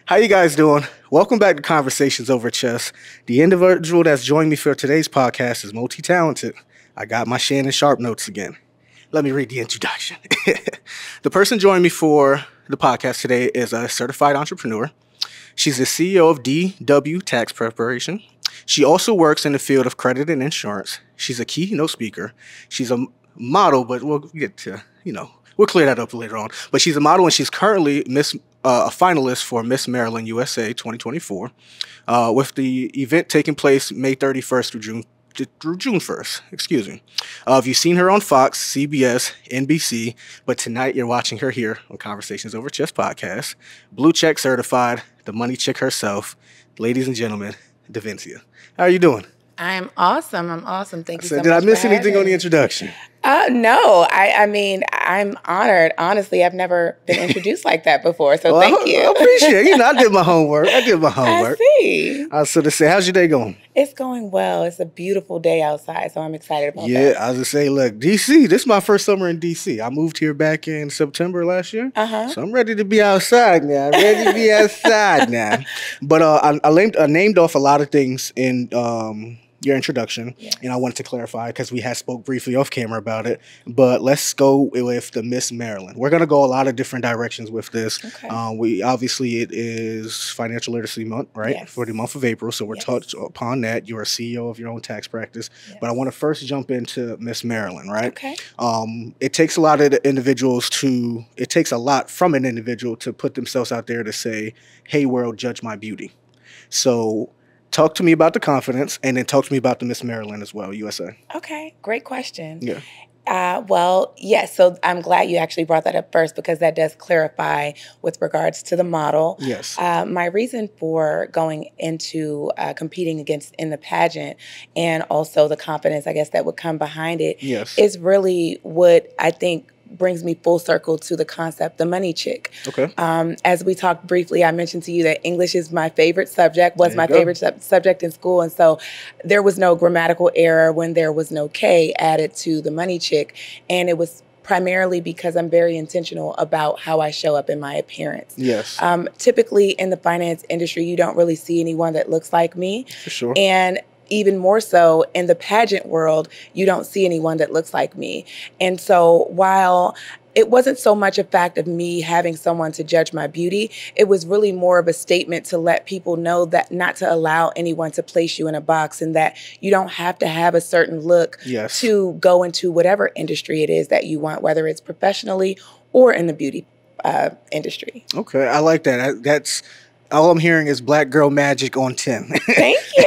How you guys doing? Welcome back to Conversations Over Chess. The individual that's joined me for today's podcast is multi-talented. I got my Shannon Sharp notes again. Let me read the introduction. The person joining me for the podcast today is a certified entrepreneur. She's the CEO of DW Tax Preparation. She also works in the field of credit and insurance. She's a keynote speaker. She's a model, but we'll get to, we'll clear that up later on. But she's a model, and she's currently a finalist for Miss Maryland USA 2024, with the event taking place May 31st through June 1st. Excuse me. You've seen her on Fox, CBS, NBC, but tonight you're watching her here on Conversations Over Chess podcast. Blue check certified, the money chick herself. Ladies and gentlemen, Darvincia. How are you doing? I'm awesome. Thank you so much. Did I miss anything on the introduction? No. I mean, I'm honored. Honestly, I've never been introduced like that before, so thank you. I appreciate it. I did my homework. I see. So to say, how's your day going? It's going well. It's a beautiful day outside, so I'm excited about that. Yeah, I was going to say, look, D.C., this is my first summer in D.C. I moved here back in September last year, so I'm ready to be outside now. But I named off a lot of things in your introduction, and I wanted to clarify because we had spoke briefly off camera about it, but let's go with the Miss Maryland. We're going to go a lot of different directions with this. Okay. It is Financial Literacy Month, right? Yes. For the month of April, so we're taught upon that. You're a CEO of your own tax practice, but I want to first jump into Miss Maryland, right? Okay. It takes a lot from an individual to put themselves out there to say, hey world, judge my beauty. So talk to me about the confidence, and then talk to me about the Miss Maryland as well, USA. Okay, great question. Yeah. Yes, so I'm glad you actually brought that up first because that does clarify with regards to the model. Yes. My reason for going into competing in the pageant and also the confidence, I guess, that would come behind it is really what I think brings me full circle to the concept, the Money Chic. Okay. As we talked briefly, I mentioned to you that English is my favorite subject, was my favorite subject in school. And so there was no grammatical error when there was no K added to the Money Chic. And it was primarily because I'm very intentional about how I show up in my appearance. Yes. Typically in the finance industry, you don't really see anyone that looks like me. For sure. And even more so in the pageant world, you don't see anyone that looks like me. And so while it wasn't so much a fact of me having someone to judge my beauty, it was really more of a statement to let people know that not to allow anyone to place you in a box, and that you don't have to have a certain look to go into whatever industry it is that you want, whether it's professionally or in the beauty industry. Okay, I like that. That's all I'm hearing is black girl magic on 10. Thank you.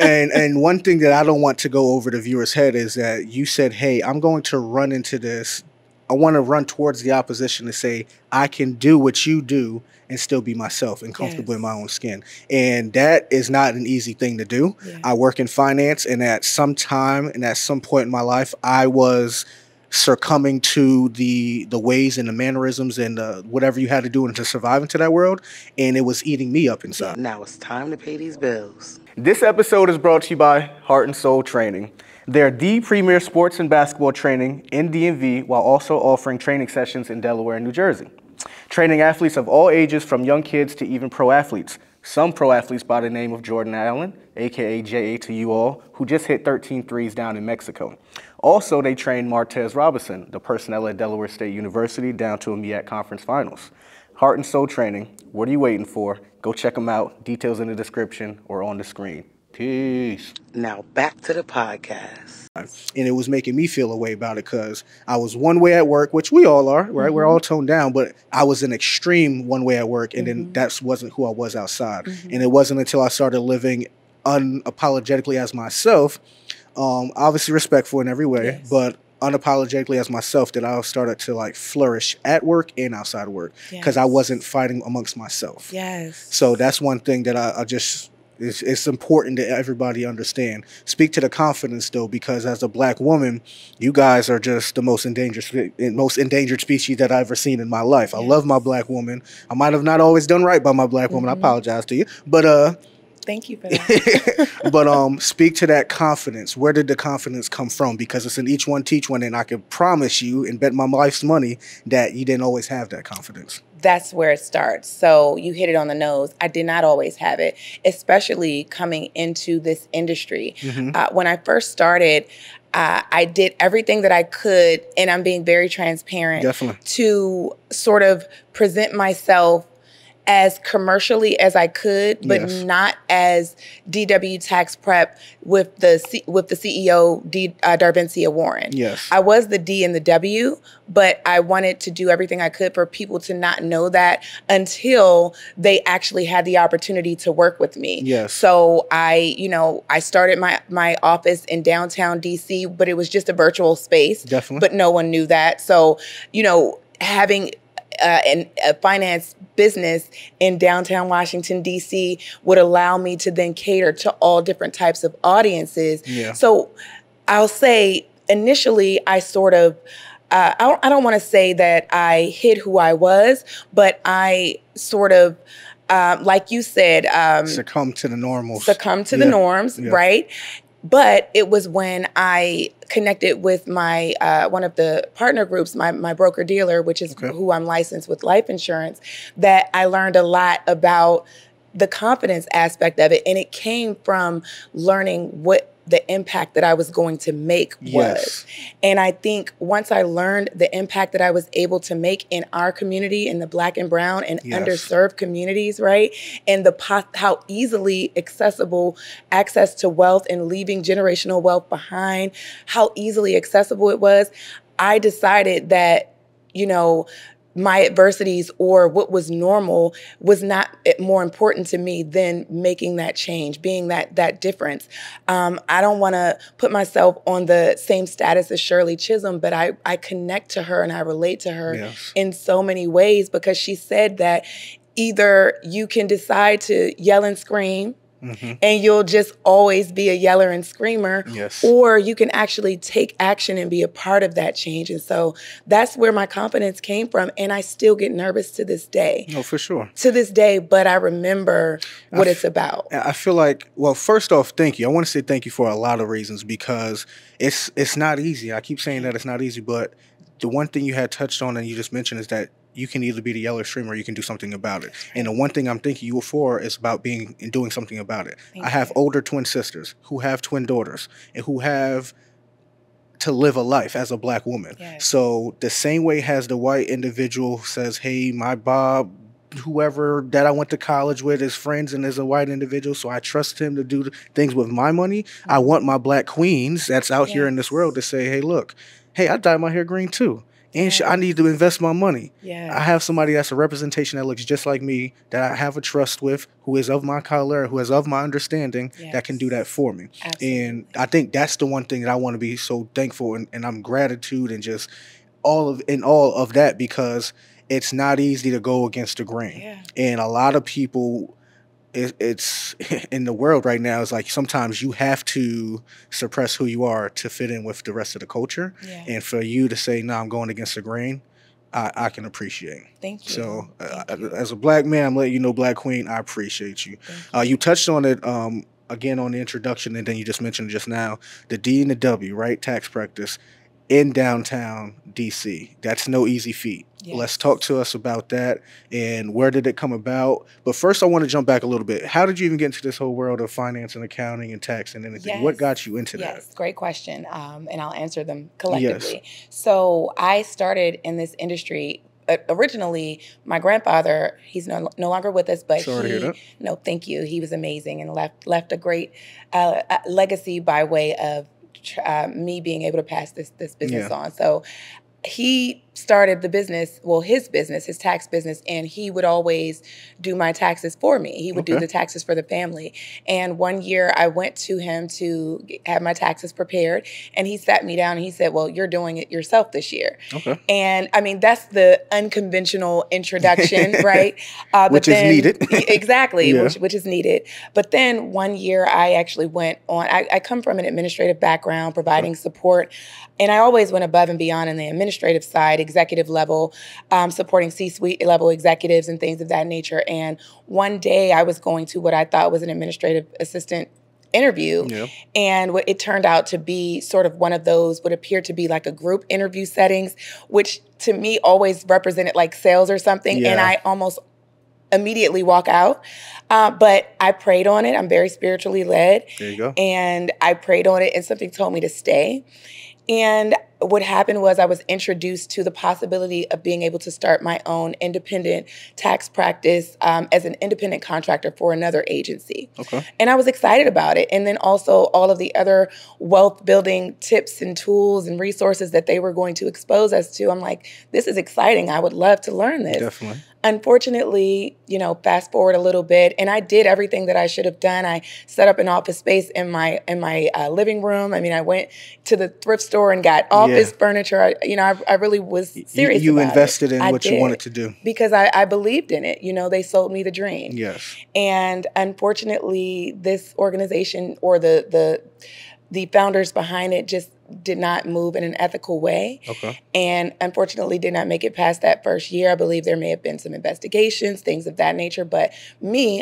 and one thing that I don't want to go over the viewer's head is that you said, hey, I'm going to run into this. I want to run towards the opposition to say, I can do what you do and still be myself and comfortable in my own skin. And that is not an easy thing to do. Yeah. I work in finance, and at some time and at some point in my life, I was succumbing to the ways and the mannerisms and whatever you had to do to survive into that world, and it was eating me up inside. Now it's time to pay these bills. This episode is brought to you by Heart and Soul Training. They're the premier sports and basketball training in DMV, while also offering training sessions in Delaware and New Jersey. Training athletes of all ages, from young kids to even pro athletes. Some pro athletes by the name of Jordan Allen, a.k.a. J.A. to you all, who just hit 13 threes down in Mexico. Also, they trained Martez Robinson, the personnel at Delaware State University, down to a MEAC Conference Finals. Heart and Soul Training, what are you waiting for? Go check them out. Details in the description or on the screen. Peace. Now back to the podcast. And it was making me feel a way about it because I was one way at work, which we all are, right? We're all toned down, but I was an extreme one way at work, and then that wasn't who I was outside. And it wasn't until I started living unapologetically as myself, obviously respectful in every way, but unapologetically as myself, that I started to like flourish at work and outside of work because I wasn't fighting amongst myself. So that's one thing that I just... It's important that everybody understand. Speak to the confidence, though, because as a black woman, you guys are just the most endangered species that I've ever seen in my life. I love my black woman. I might have not always done right by my black woman. I apologize to you. But thank you for that. But speak to that confidence. Where did the confidence come from? Because it's an each one, teach one, and I can promise you and bet my life's money that you didn't always have that confidence. that's where it starts. So you hit it on the nose. I did not always have it, especially coming into this industry. When I first started, I did everything that I could, and I'm being very transparent, Definitely, to sort of present myself as commercially as I could, but yes, not as DW Tax Prep with the CEO, Darvincia Warren. yes, I was the D and the W, but I wanted to do everything I could for people to not know that until they actually had the opportunity to work with me. yes, So I started my office in downtown DC, but it was just a virtual space. definitely, But no one knew that. So, having a finance business in downtown Washington, D.C. would allow me to then cater to all different types of audiences. yeah, So I'll say initially I sort of, I don't want to say that I hid who I was, but I sort of, like you said, succumb to the normals, the norms, yeah. right? But it was when I connected with my one of the partner groups, my broker dealer, which is who I'm licensed with life insurance, that I learned a lot about the confidence aspect of it. And it came from learning what the impact that I was going to make was. Yes. And I think once I learned the impact that I was able to make in our community, in the Black and brown and underserved communities, right? And how easily accessible access to wealth and leaving generational wealth behind, how easily accessible it was, I decided that, my adversities or what was normal was not more important to me than making that change, being that difference. I don't want to put myself on the same status as Shirley Chisholm, but I connect to her and I relate to her in so many ways, because she said that either you can decide to yell and scream, and you'll just always be a yeller and screamer, or you can actually take action and be a part of that change. And so that's where my confidence came from. And I still get nervous to this day. No, for sure. To this day, but I remember what it's about. I feel like, well, first off, thank you. I want to say thank you for a lot of reasons, because it's not easy. I keep saying that it's not easy, but the one thing you had touched on and you just mentioned is that you can either be the yeller streamer or you can do something about it. And the one thing I'm thanking you for is about being and doing something about it. I have older twin sisters who have twin daughters and who have to live a life as a Black woman. So the same way as the white individual says, hey, my Bob, whoever that I went to college with is friends and is a white individual, so I trust him to do things with my money. I want my Black queens that's out here in this world to say, hey, look, hey, I dyed my hair green too. And I need to invest my money. I have somebody that's a representation that looks just like me, that I have a trust with, who is of my color, who is of my understanding, that can do that for me. And I think that's the one thing that I want to be so thankful and I'm gratitude and just all of that, because it's not easy to go against the grain. And a lot of people, it's in the world right now, it's like sometimes you have to suppress who you are to fit in with the rest of the culture. And for you to say, no, I'm going against the grain, I can appreciate. Thank you. So as a Black man, I'm letting you know, Black queen, I appreciate you. You touched on it again on the introduction, and then you just mentioned just now, the D and the W, right? Tax practice in downtown DC. That's no easy feat. Let's talk to us about that and where did it come about. But first, I want to jump back a little bit. How did you even get into this whole world of finance and accounting and tax and anything? What got you into that? Yes, great question. And I'll answer them collectively. So I started in this industry. Originally, my grandfather, he's no longer with us, but Sorry to hear that. No, thank you. He was amazing and left a great legacy by way of me being able to pass this business on. So he started the business, his tax business, and he would always do my taxes for me. He would do the taxes for the family. And one year I went to him to have my taxes prepared, and he sat me down and he said, well, you're doing it yourself this year. And I mean, that's the unconventional introduction, right? Which is needed. Exactly, which is needed. But then one year I actually went on, I come from an administrative background, providing support, and I always went above and beyond in the administrative side, executive level, supporting C-suite level executives and things of that nature. And one day I was going to what I thought was an administrative assistant interview. And what it turned out to be sort of one of those, what appeared to be like a group interview settings, which to me always represented like sales or something. Yeah. And I almost immediately walk out. But I prayed on it. I'm very spiritually led. There you go. And I prayed on it and something told me to stay. And what happened was I was introduced to the possibility of being able to start my own independent tax practice as an independent contractor for another agency. Okay. And I was excited about it. And then also all of the other wealth building tips and tools and resources that they were going to expose us to. I'm like, this is exciting. I would love to learn this. Definitely. Unfortunately, fast forward a little bit, and I did everything that I should have done. I set up an office space in my living room. I mean, I went to the thrift store and got office furniture. I really was serious. You about invested it. in what you wanted to do because I believed in it. They sold me the dream. Yes. And unfortunately, this organization or the founders behind it just did not move in an ethical way. Okay. And unfortunately did not make it past that first year. I believe there may have been some investigations, things of that nature. But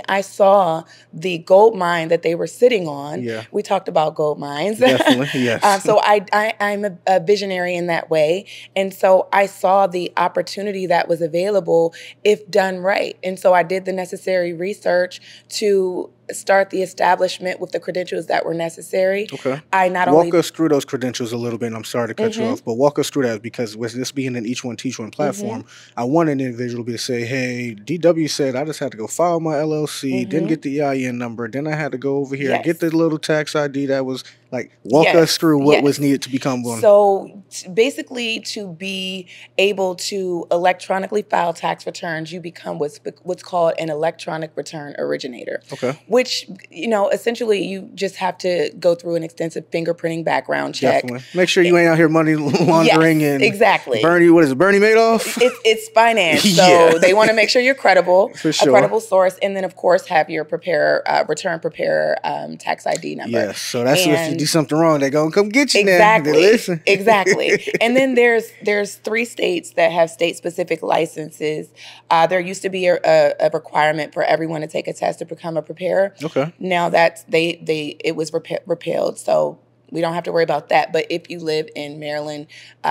I saw the gold mine that they were sitting on. Yeah. We talked about gold mines. Definitely, yes. So I'm a visionary in that way. And so I saw the opportunity that was available if done right. And so I did the necessary research to start the establishment with the credentials that were necessary. Okay. Walk us through those credentials a little bit. And I'm sorry to cut you off, but walk us through that, because with this being an Each One Teach One platform, I want an individual to say, hey, DW said I just had to go file my LLC, didn't get the EIN number, then I had to go over here, get the little tax ID that was like, walk us through what was needed to become one. So basically, to be able to electronically file tax returns, you become what's called an electronic return originator. Okay. Which, essentially you just have to go through an extensive fingerprinting background check. Definitely. Make sure you ain't out here money laundering and exactly. Bernie Madoff? It's finance. So they want to make sure you're credible, For sure. a credible source, and then of course have your return preparer tax ID number. Yes. So that's if you do something wrong, they're gonna come get you exactly, now. They listen. Exactly. And then there's 3 states that have state-specific licenses. There used to be a requirement for everyone to take a test to become a preparer. Okay. Now that's it was repealed, so we don't have to worry about that. But if you live in Maryland,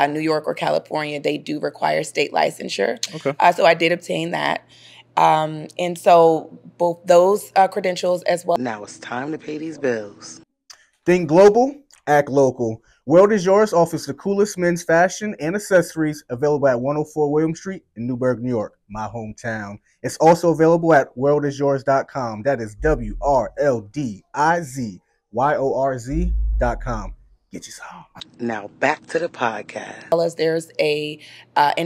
New York, or California, they do require state licensure. Okay. So I did obtain that. And so both those credentials as well. Now it's time to pay these bills. Think global, act local. World is Yours offers the coolest men's fashion and accessories, available at 104 William Street in Newburgh, New York, my hometown. It's also available at worldisyours.com. That is WRLDIZYORZ.com. Get you some. Now back to the podcast. There's an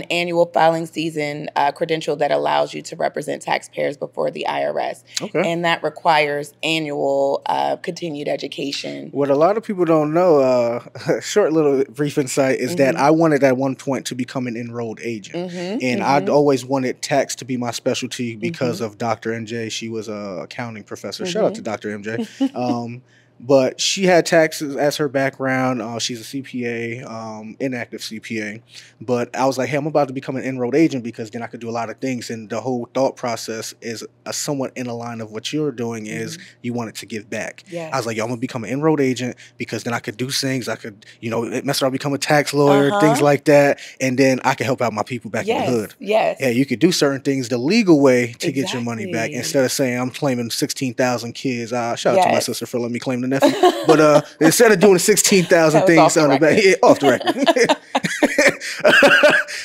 annual filing season credential that allows you to represent taxpayers before the IRS. Okay. And that requires annual continued education. What a lot of people don't know, short little brief insight, is that I wanted at one point to become an enrolled agent. And I'd always wanted tax to be my specialty because of Dr. MJ. She was an accounting professor. Shout out to Dr. MJ. But she had taxes as her background. She's a CPA, inactive CPA. But I was like, hey, I'm about to become an enrolled agent because then I could do a lot of things. And the whole thought process is somewhat in a line of what you're doing is you wanted to give back. Yes. I was like, yo, I'm going to become an enrolled agent because then I could do things. I could, mess around, become a tax lawyer, things like that. And then I could help out my people back in the hood. Yes. Yeah, you could do certain things the legal way to get your money back instead of saying I'm claiming 16,000 kids. Shout out to my sister for letting me claim the nephew. But instead of doing 16,000 things on the back, off the record.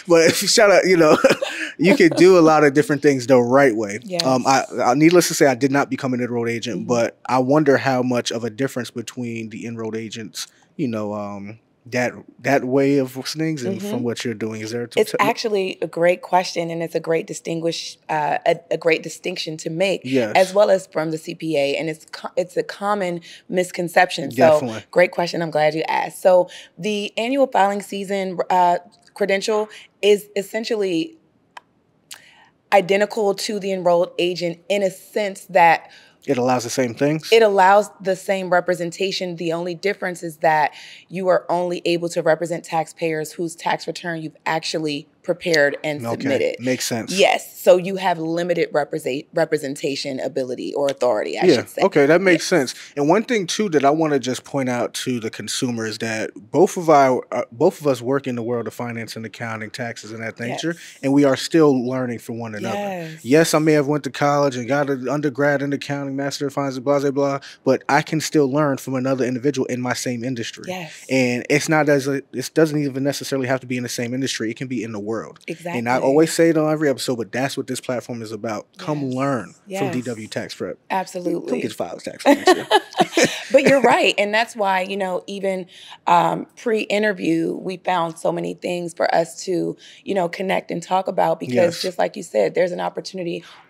But shout out, you could do a lot of different things the right way. Yes. I needless to say, I did not become an enrolled agent, but I wonder how much of a difference between the enrolled agents, that way of things and from what you're doing. Is there? It's actually a great question, and it's a great a great distinction to make, as well as from the CPA, and it's a common misconception. Definitely. So, great question. I'm glad you asked. So, the annual filing season credential is essentially identical to the enrolled agent in a sense that it allows the same things? It allows the same representation. The only difference is that you are only able to represent taxpayers whose tax return you've actually prepared and submitted. Makes sense. Yes. So you have limited representation ability or authority, I should say. Okay, that makes sense. And one thing too that I want to just point out to the consumer is that both of us work in the world of finance and accounting, taxes, and that nature, and we are still learning from one another. Yes, I may have went to college and got an undergrad in accounting, master of finance, blah blah blah, but I can still learn from another individual in my same industry. And it's not it doesn't even necessarily have to be in the same industry. It can be in the world. Exactly. And I always say it on every episode, but that's what this platform is about. Come learn from DW Tax Prep. Absolutely. Come get filed tax next year. But you're right. And that's why, you know, even pre-interview, we found so many things for us to, you know, connect and talk about because just like you said, there's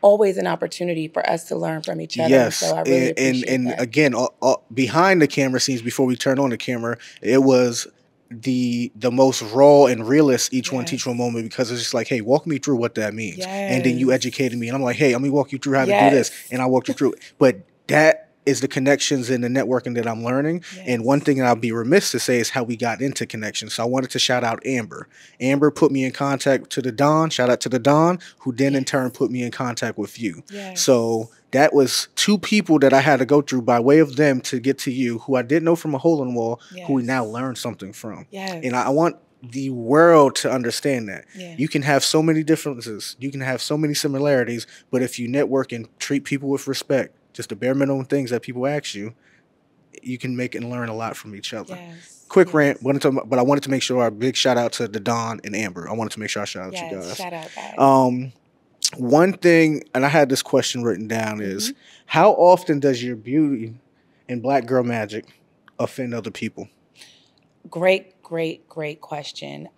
always an opportunity for us to learn from each other. Yes. So I really appreciate and that. Again, behind the camera scenes, before we turn on the camera, it was the most raw and realist each one teach one moment, because it's just like, hey, walk me through what that means. And then you educated me and I'm like, hey, let me walk you through how to do this. And I walked you through it. But that is the connections and the networking that I'm learning. And one thing that I'll be remiss to say is how we got into connections. So I wanted to shout out Amber. Amber put me in contact to the Don. Shout out to the Don, who then in turn put me in contact with you. So that was two people that I had to go through by way of them to get to you, who I didn't know from a hole in the wall, who we now learned something from. And I want the world to understand that. You can have so many differences. You can have so many similarities, but if you network and treat people with respect, just the bare minimum things that people ask you, you can make and learn a lot from each other. Quick rant, but I wanted to make sure a big shout out to the Don and Amber. I wanted to make sure I shout out you guys. Shout out, guys. One thing, and I had this question written down, is how often does your beauty and black girl magic offend other people? Great question.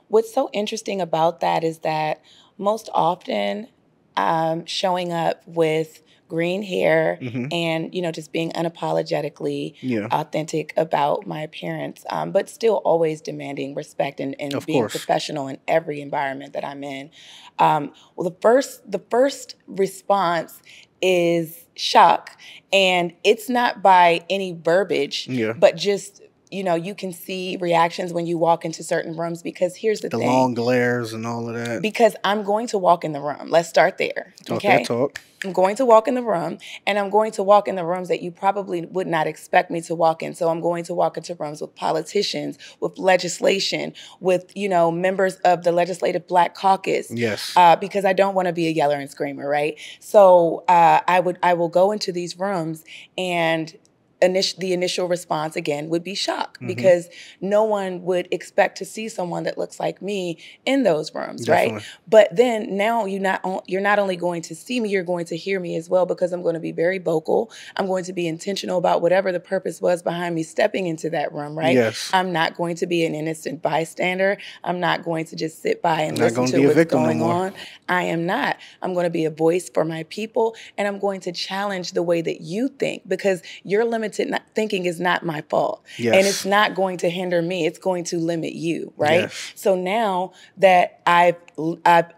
What's so interesting about that is that most often showing up with green hair and, you know, just being unapologetically authentic about my appearance, but still always demanding respect and being professional in every environment that I'm in. Well, the first response is shock, and it's not by any verbiage, but just, you know, you can see reactions when you walk into certain rooms, because here's the thing. The long glares and all of that. Because I'm going to walk in the room. Let's start there. Okay? I'm going to walk in the room, and I'm going to walk in the rooms that you probably would not expect me to walk in. So I'm going to walk into rooms with politicians, with legislation, with, you know, members of the Legislative Black Caucus. Because I don't want to be a yeller and screamer, right? So I will go into these rooms, and the initial response again would be shock, because no one would expect to see someone that looks like me in those rooms, right? But then now you're not only going to see me, you're going to hear me as well, because I'm going to be very vocal. I'm going to be intentional about whatever the purpose was behind me stepping into that room, right? I'm not going to be an innocent bystander. I'm not going to just sit by and listen to what's going on. I am not. I'm going to be a voice for my people, and I'm going to challenge the way that you think, because your limited thinking is not my fault. And it's not going to hinder me. It's going to limit you, right? So now that I've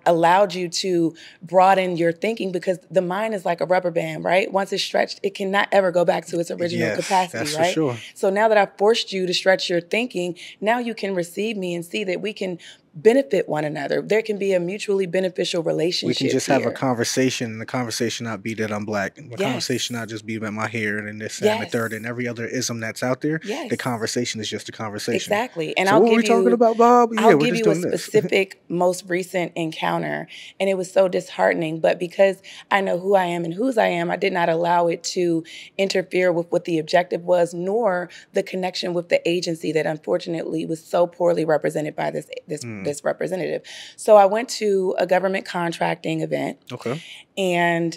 allowed you to broaden your thinking, because the mind is like a rubber band, right? Once it's stretched, it cannot ever go back to its original capacity, right? So now that I've forced you to stretch your thinking, now you can receive me and see that we can benefit one another. There can be a mutually beneficial relationship. We can just have a conversation, and the conversation not be that I'm black. The conversation not just be about my hair and this and the third and every other ism that's out there. The conversation is just a conversation. Exactly. And so I'll what give are we talking about, Bob? I'll give you a specific, most recent encounter, and it was so disheartening. But because I know who I am and whose I am, I did not allow it to interfere with what the objective was, nor the connection with the agency that unfortunately was so poorly represented by this representative. So I went to a government contracting event. And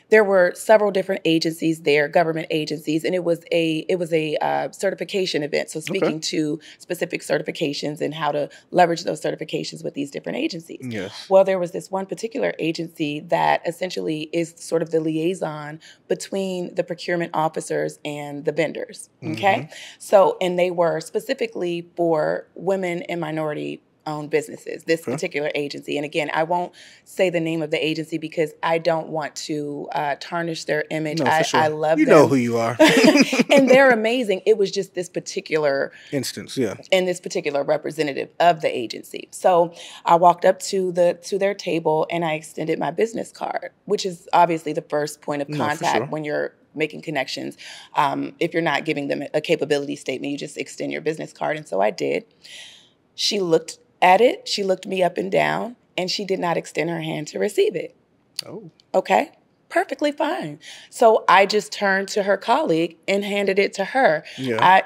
there were several different agencies there, government agencies, and it was a certification event. So speaking to specific certifications and how to leverage those certifications with these different agencies. Well, there was this one particular agency that essentially is sort of the liaison between the procurement officers and the vendors. So, and they were specifically for women and minority owned businesses, this particular agency. And again, I won't say the name of the agency because I don't want to tarnish their image. No, for sure. I love them. You know who you are. And they're amazing. It was just this particular instance, yeah. And this particular representative of the agency. So I walked up to their table and I extended my business card, which is obviously the first point of contact when you're making connections. If you're not giving them a capability statement, you just extend your business card. And so I did. She looked at it. She looked me up and down, and she did not extend her hand to receive it. Oh. Okay. Perfectly fine. So I just turned to her colleague and handed it to her. Yeah.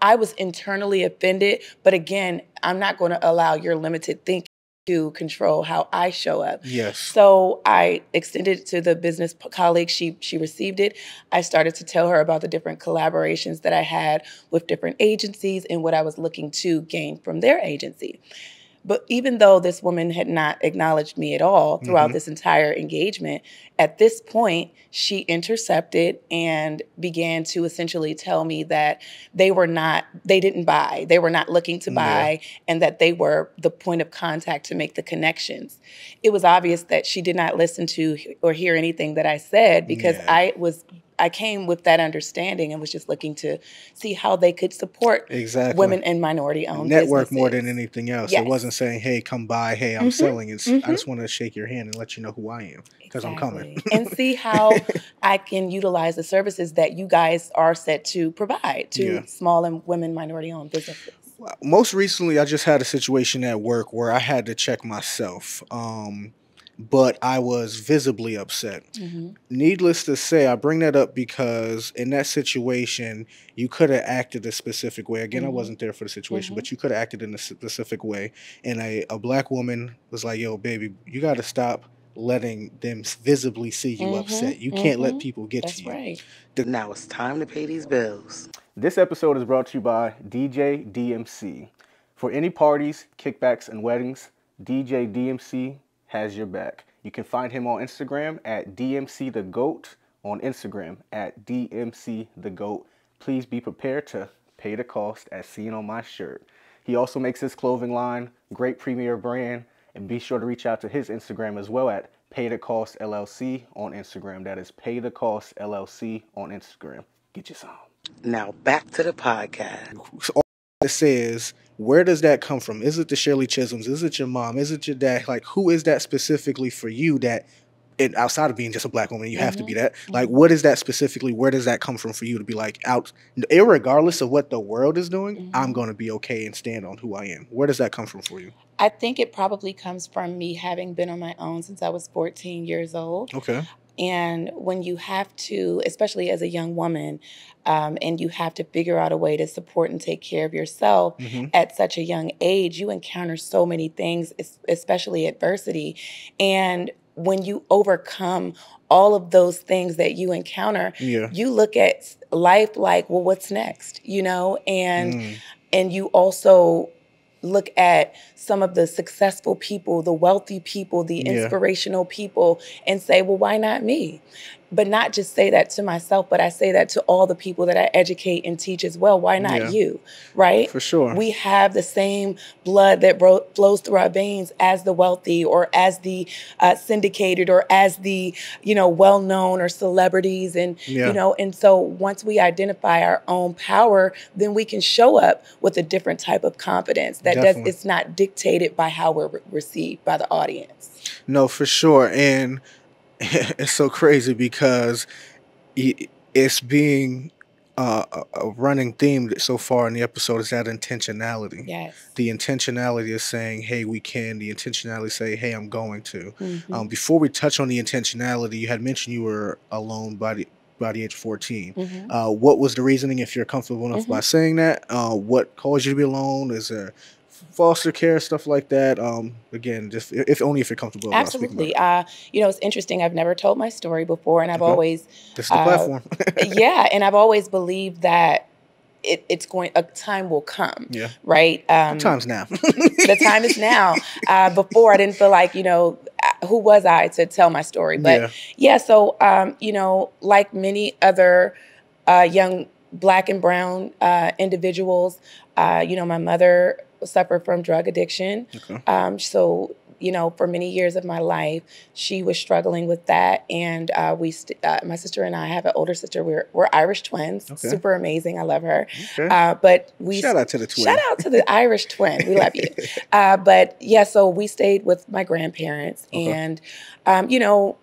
I was internally offended, but again, I'm not going to allow your limited thinking to control how I show up. Yes. So I extended it to the business colleague. She received it. I started to tell her about the different collaborations that I had with different agencies and what I was looking to gain from their agency. But even though this woman had not acknowledged me at all throughout this entire engagement, at this point, she intercepted and began to essentially tell me that they didn't buy, they were not looking to buy, and that they were the point of contact to make the connections. It was obvious that she did not listen to or hear anything that I said because I came with that understanding and was just looking to see how they could support women and minority-owned network businesses. More than anything else. Yes. It wasn't saying, hey, come by, hey, I'm selling. It's I just want to shake your hand and let you know who I am because I'm coming. And see how I can utilize the services that you guys are set to provide to small and women minority-owned businesses. Most recently, I just had a situation at work where I had to check myself. But I was visibly upset. Needless to say, I bring that up because in that situation, you could have acted a specific way. Again, I wasn't there for the situation, but you could have acted in a specific way. And a black woman was like, yo, baby, you got to stop letting them visibly see you upset. You can't let people get to you. Right. Now it's time to pay these bills. This episode is brought to you by DJ DMC. For any parties, kickbacks, and weddings, DJ DMC has your back. You can find him on Instagram at dmcthegOat, on Instagram at dmcthegOat. Please be prepared to pay the cost as seen on my shirt. He also makes his clothing line, great premier brand, and be sure to reach out to his Instagram as well at Pay the Cost LLC on Instagram. That is Pay the Cost LLC on Instagram. Get you some. Now back to the podcast. So all it says, where does that come from? Is it the Shirley Chisholms? Is it your mom? Is it your dad? Like, who is that specifically for you that, and outside of being just a black woman, you have to be that? Like, what is that specifically? Where does that come from for you to be like, irregardless of what the world is doing, I'm going to be okay and stand on who I am? Where does that come from for you? I think it probably comes from me having been on my own since I was 14 years old. Okay. And when you have to, especially as a young woman, and you have to figure out a way to support and take care of yourself at such a young age, you encounter so many things, especially adversity. And when you overcome all of those things that you encounter, you look at life like, well, what's next? You know, and you also look at some of the successful people, the wealthy people, the inspirational people, and say, well, why not me? But not just say that to myself, but I say that to all the people that I educate and teach as well. Why not you, right? For sure. We have the same blood that flows through our veins as the wealthy or as the syndicated or as the, well-known or celebrities. And, and so once we identify our own power, then we can show up with a different type of confidence that it's not dictated by how we're received by the audience. No, for sure. And it's so crazy because it's being a running theme so far in the episode is that intentionality. Yes. The intentionality is saying, hey, we can. The intentionality say, hey, I'm going to. Before we touch on the intentionality, you had mentioned you were alone by the age of 14. What was the reasoning, if you're comfortable enough by saying that? What caused you to be alone? Is there foster care, stuff like that? Again, just if you're comfortable. Absolutely. It's interesting. I've never told my story before, and I've always this is the platform. and I've always believed that a time will come. Yeah. Right. The time's now. The time is now. Before I didn't feel like, who was I to tell my story? But so like many other young Black and brown individuals, my mother suffer from drug addiction. Okay. So, you know, for many years of my life, she was struggling with that. And my sister and I have an older sister. We're Irish twins. Okay. Super amazing. I love her. Okay. But Shout out to the twin. Shout out to the Irish twin. We love you. But yeah, so we stayed with my grandparents. Okay. And, you know,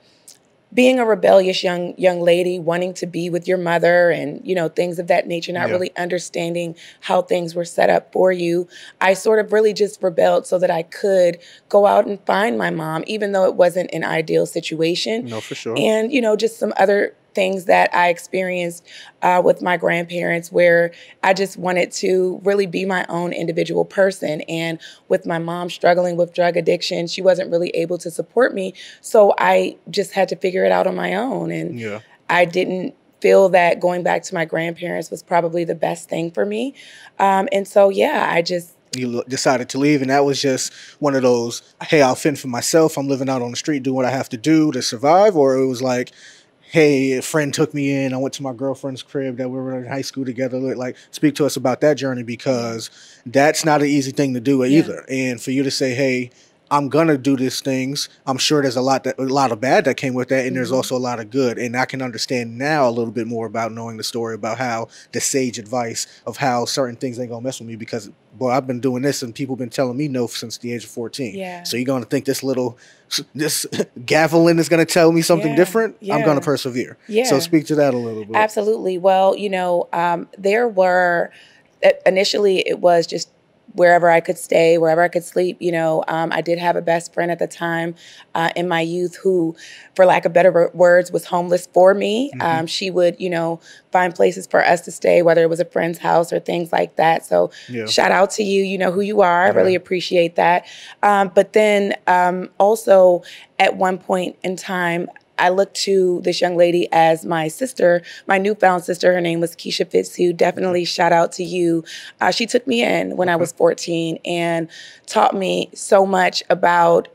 being a rebellious young lady, wanting to be with your mother and, you know, things of that nature, not really understanding how things were set up for you, I sort of really just rebelled so that I could go out and find my mom, even though it wasn't an ideal situation. No, for sure. And, you know, just some other things that I experienced with my grandparents where I just wanted to really be my own individual person. And with my mom struggling with drug addiction, she wasn't really able to support me. So I just had to figure it out on my own. And I didn't feel that going back to my grandparents was probably the best thing for me. And so, yeah, you decided to leave, and that was just one of those, hey, I'll fend for myself. I'm living out on the street, doing what I have to do to survive. Or it was like, hey, a friend took me in. I went to my girlfriend's crib that we were in high school together. Like, speak to us about that journey, because that's not an easy thing to do either. And for you to say, hey, I'm gonna do these things, I'm sure there's a lot of bad that came with that, and there's also a lot of good. And I can understand now a little bit more about knowing the story about how the sage advice of how certain things ain't gonna mess with me, because boy, I've been doing this and people been telling me no since the age of 14. So you're gonna think this gaveling is gonna tell me something different? I'm gonna persevere. So speak to that a little bit. Absolutely. Well, you know, there were initially it was just wherever I could stay, wherever I could sleep. You know, I did have a best friend at the time in my youth who, for lack of better words, was homeless for me. She would, you know, find places for us to stay, whether it was a friend's house or things like that. So shout out to you. You know who you are. I really appreciate that. But then also at one point in time, I looked to this young lady as my sister, my newfound sister. Her name was Keisha Fitzhugh. Definitely shout out to you. She took me in when I was 14 and taught me so much about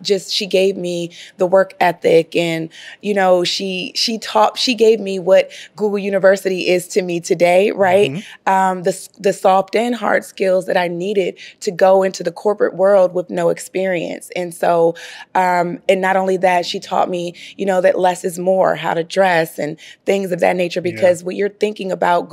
she gave me the work ethic, and you know, she gave me what Google University is to me today, right? The soft and hard skills that I needed to go into the corporate world with no experience. And so, and not only that, she taught me, you know, that less is more, how to dress and things of that nature. Because when you're thinking about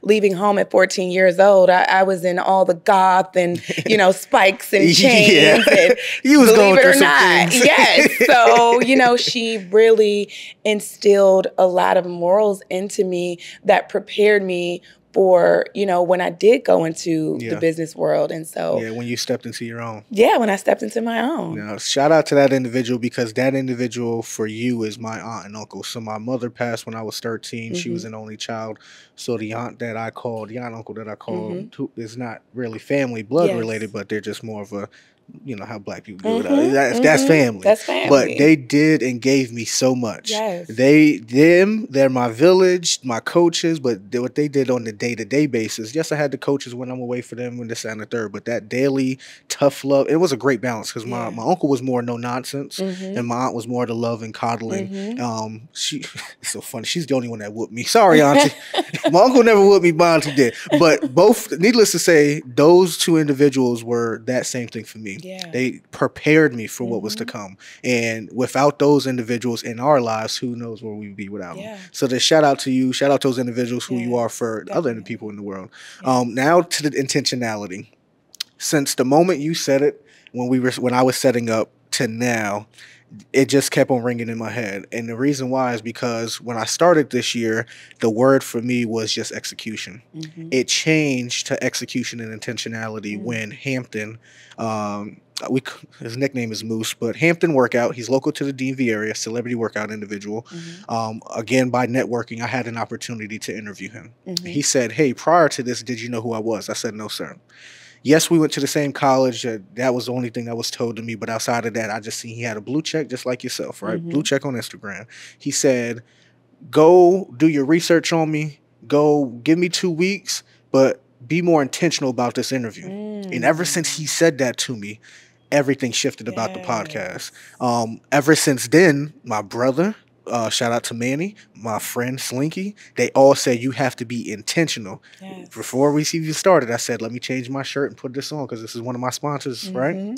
leaving home at 14 years old, I was in all the goth and, you know, spikes and chains. And you was believe going it through or some not, things. yes. So, you know, she really instilled a lot of morals into me that prepared me for, you know, when I did go into the business world. And so when you stepped into your own. When I stepped into my own. Now, shout out to that individual, because that individual for you is my aunt and uncle. So my mother passed when I was 13. She was an only child. So the aunt and uncle that I called is not really family blood related, but they're just more of a, you know how black people do it. That's family. That's family. But they did and gave me so much. Yes. They're my village, my coaches, but what they did on the day-to-day basis. Yes, I had the coaches when I'm away for them when this and the third, but that daily tough love, it was a great balance, because my uncle was more no nonsense and my aunt was more the love and coddling. It's so funny. She's the only one that whooped me. Sorry, auntie. My uncle never whooped me, my auntie did. But both, needless to say, those two individuals were that same thing for me. They prepared me for what was to come. And without those individuals in our lives, who knows where we'd be without them. So the shout out to you, shout out to those individuals who you are for other people in the world. Now to the intentionality. Since the moment you said it, when I was setting up to now, it just kept on ringing in my head. And the reason why is because when I started this year, the word for me was just execution. It changed to execution and intentionality when Hampton, his nickname is Moose, but Hampton Workout, he's local to the DMV area, celebrity workout individual. Again, by networking, I had an opportunity to interview him. He said, hey, prior to this, did you know who I was? I said, no, sir. Yes, we went to the same college. That was the only thing that was told to me. But outside of that, I just seen he had a blue check just like yourself, right? Blue check on Instagram. He said, go do your research on me. Go give me 2 weeks, but be more intentional about this interview. And ever since he said that to me, everything shifted about the podcast. Ever since then, my brother, shout out to Manny, my friend Slinky. They all said you have to be intentional. Yes. Before we even started, I said, let me change my shirt and put this on because this is one of my sponsors, right?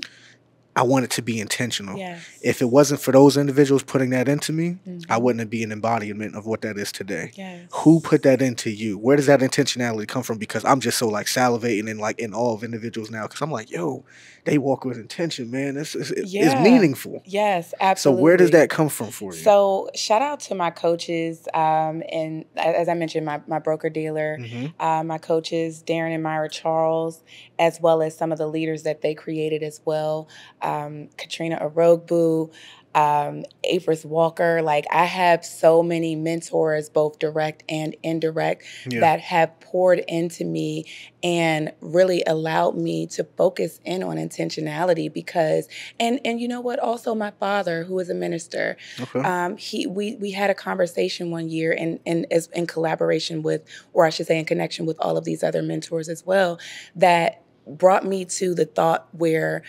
I want it to be intentional. Yes. If it wasn't for those individuals putting that into me, I Mm-hmm. wouldn't be an embodiment of what that is today. Yes. Who put that into you? Where does that intentionality come from? Because I'm just so like salivating and like in awe of individuals now. Because I'm like, yo, they walk with intention, man. It's meaningful. Yes, So absolutely. where does that come from for you? So shout out to my coaches, and as I mentioned, my broker dealer, my coaches, Darren and Myra Charles, as well as some of the leaders that they created as well, Katrina Arogbu, Avris Walker. Like, I have so many mentors, both direct and indirect, that have poured into me and really allowed me to focus in on intentionality. Because, and you know what? Also, my father, who is a minister, we had a conversation one year in collaboration with, or I should say, in connection with all of these other mentors as well, that brought me to the thought where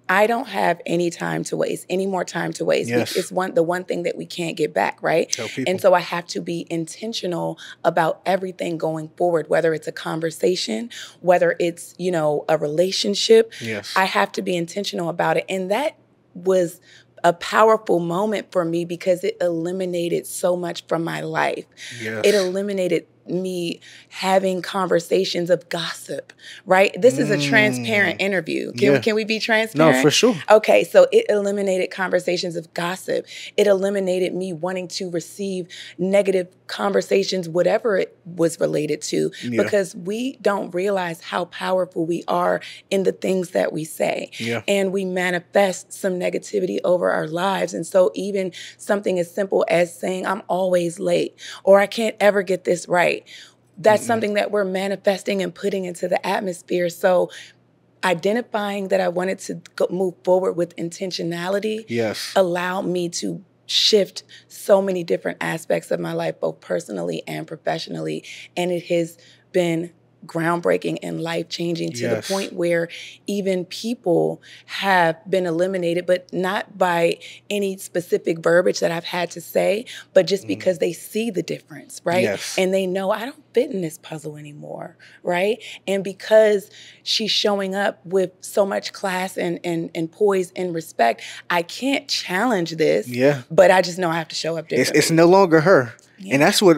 I don't have any more time to waste. Yes. It's the one thing that we can't get back, right? And so I have to be intentional about everything going forward, whether it's a conversation, whether it's, a relationship. Yes. I have to be intentional about it. And that was a powerful moment for me because it eliminated so much from my life. Yes. It eliminated me having conversations of gossip, right? This is a transparent interview. Can we be transparent? No, for sure. Okay, so it eliminated conversations of gossip. It eliminated me wanting to receive negative conversations, whatever it was related to, because we don't realize how powerful we are in the things that we say. And we manifest some negativity over our lives. And so even something as simple as saying, I'm always late, or I can't ever get this right, that's something that we're manifesting and putting into the atmosphere. So identifying that I wanted to move forward with intentionality allowed me to shift so many different aspects of my life, both personally and professionally. And it has been groundbreaking and life-changing to the point where even people have been eliminated, but not by any specific verbiage that I've had to say, but just because they see the difference, right? And they know I don't fit in this puzzle anymore, right? And because she's showing up with so much class and poise and respect, I can't challenge this, but I just know I have to show up differently. It's no longer her. And that's what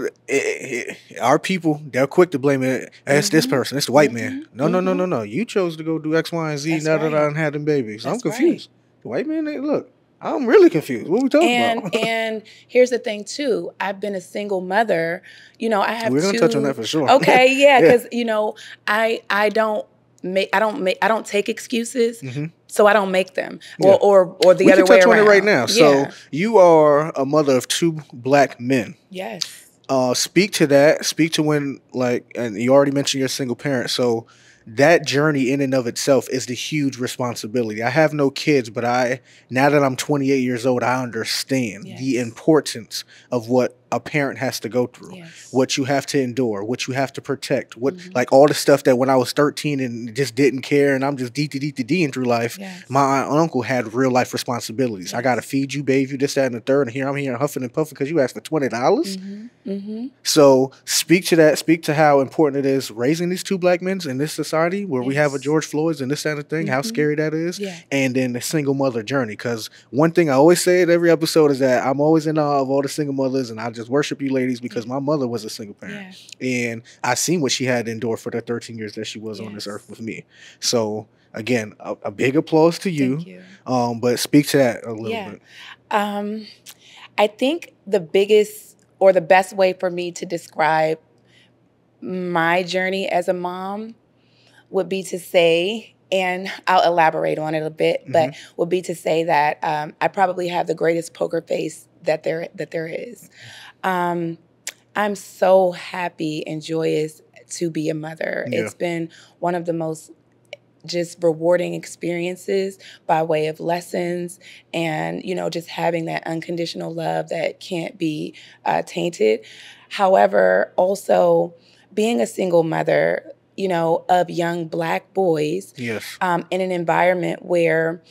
our people, they're quick to blame it. It's this person. It's the white man. No. You chose to go do X, Y, and Z now that I done had them babies. I'm confused. The white man, look, I'm really confused. What are we talking about? And here's the thing, too. I've been a single mother. I have We're going to touch on that for sure. Okay, because, I don't take excuses. So I don't make them, or the other way around. We can touch on it right now. So you are a mother of 2 black men. Yes. Speak to that. Speak to when, and you already mentioned you're a single parent. So that journey in and of itself is the huge responsibility. I have no kids, but now that I'm 28 years old, I understand the importance of what a parent has to go through, what you have to endure, what you have to protect, like all the stuff that when I was 13 and just didn't care and I'm just D-ing through life, my aunt and uncle had real life responsibilities. I got to feed you, bathe you, this, that, and the third, and here I'm here huffing and puffing because you asked for $20. So speak to that. Speak to how important it is raising these 2 black men in this society where we have a George Floyd's and this, that, and the thing, how scary that is, and then the single mother journey. Because one thing I always say at every episode is that I'm always in awe of all the single mothers, and I just worship you ladies because my mother was a single parent. And I seen what she had to endure for the 13 years that she was on this earth with me. So again, a big applause to you. Thank you. But speak to that a little bit. I think the biggest or the best way for me to describe my journey as a mom would be to say, and I'll elaborate on it a bit, but would be to say that I probably have the greatest poker face that there is. I'm so happy and joyous to be a mother. It's been one of the most just rewarding experiences by way of lessons and, just having that unconditional love that can't be tainted. However, also being a single mother, of young Black boys in an environment where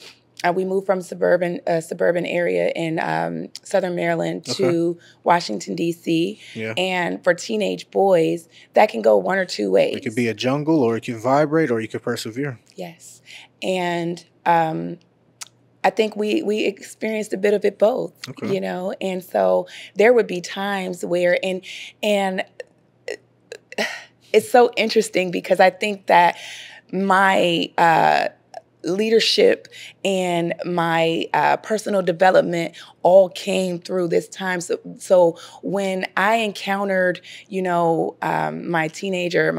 we moved from suburban area in Southern Maryland to Washington, D.C. Yeah. And for teenage boys, that can go one or two ways. It could be a jungle, or it can vibrate, or you could persevere. Yes. And I think we experienced a bit of it both, you know? And so there would be times where, and it's so interesting because I think that my leadership and my personal development all came through this time. So when I encountered, you know, my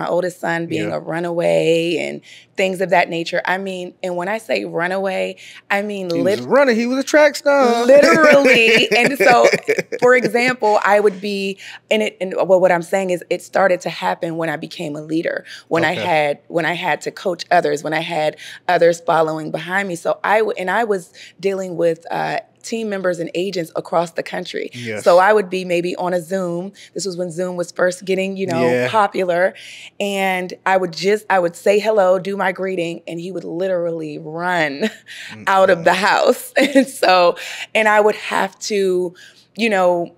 oldest son being a runaway and things of that nature, I mean, and when I say runaway, I mean he was running. He was a track star, literally. And so, for example, I would be in it. And what I'm saying is, it started to happen when I became a leader, when I had to coach others, when I had others following behind me. So I was dealing with team members and agents across the country. Yes. So I would be maybe on a Zoom. This was when Zoom was first getting, you know, popular. And I would say hello, do my greeting, and he would literally run out of the house. And I would have to, you know,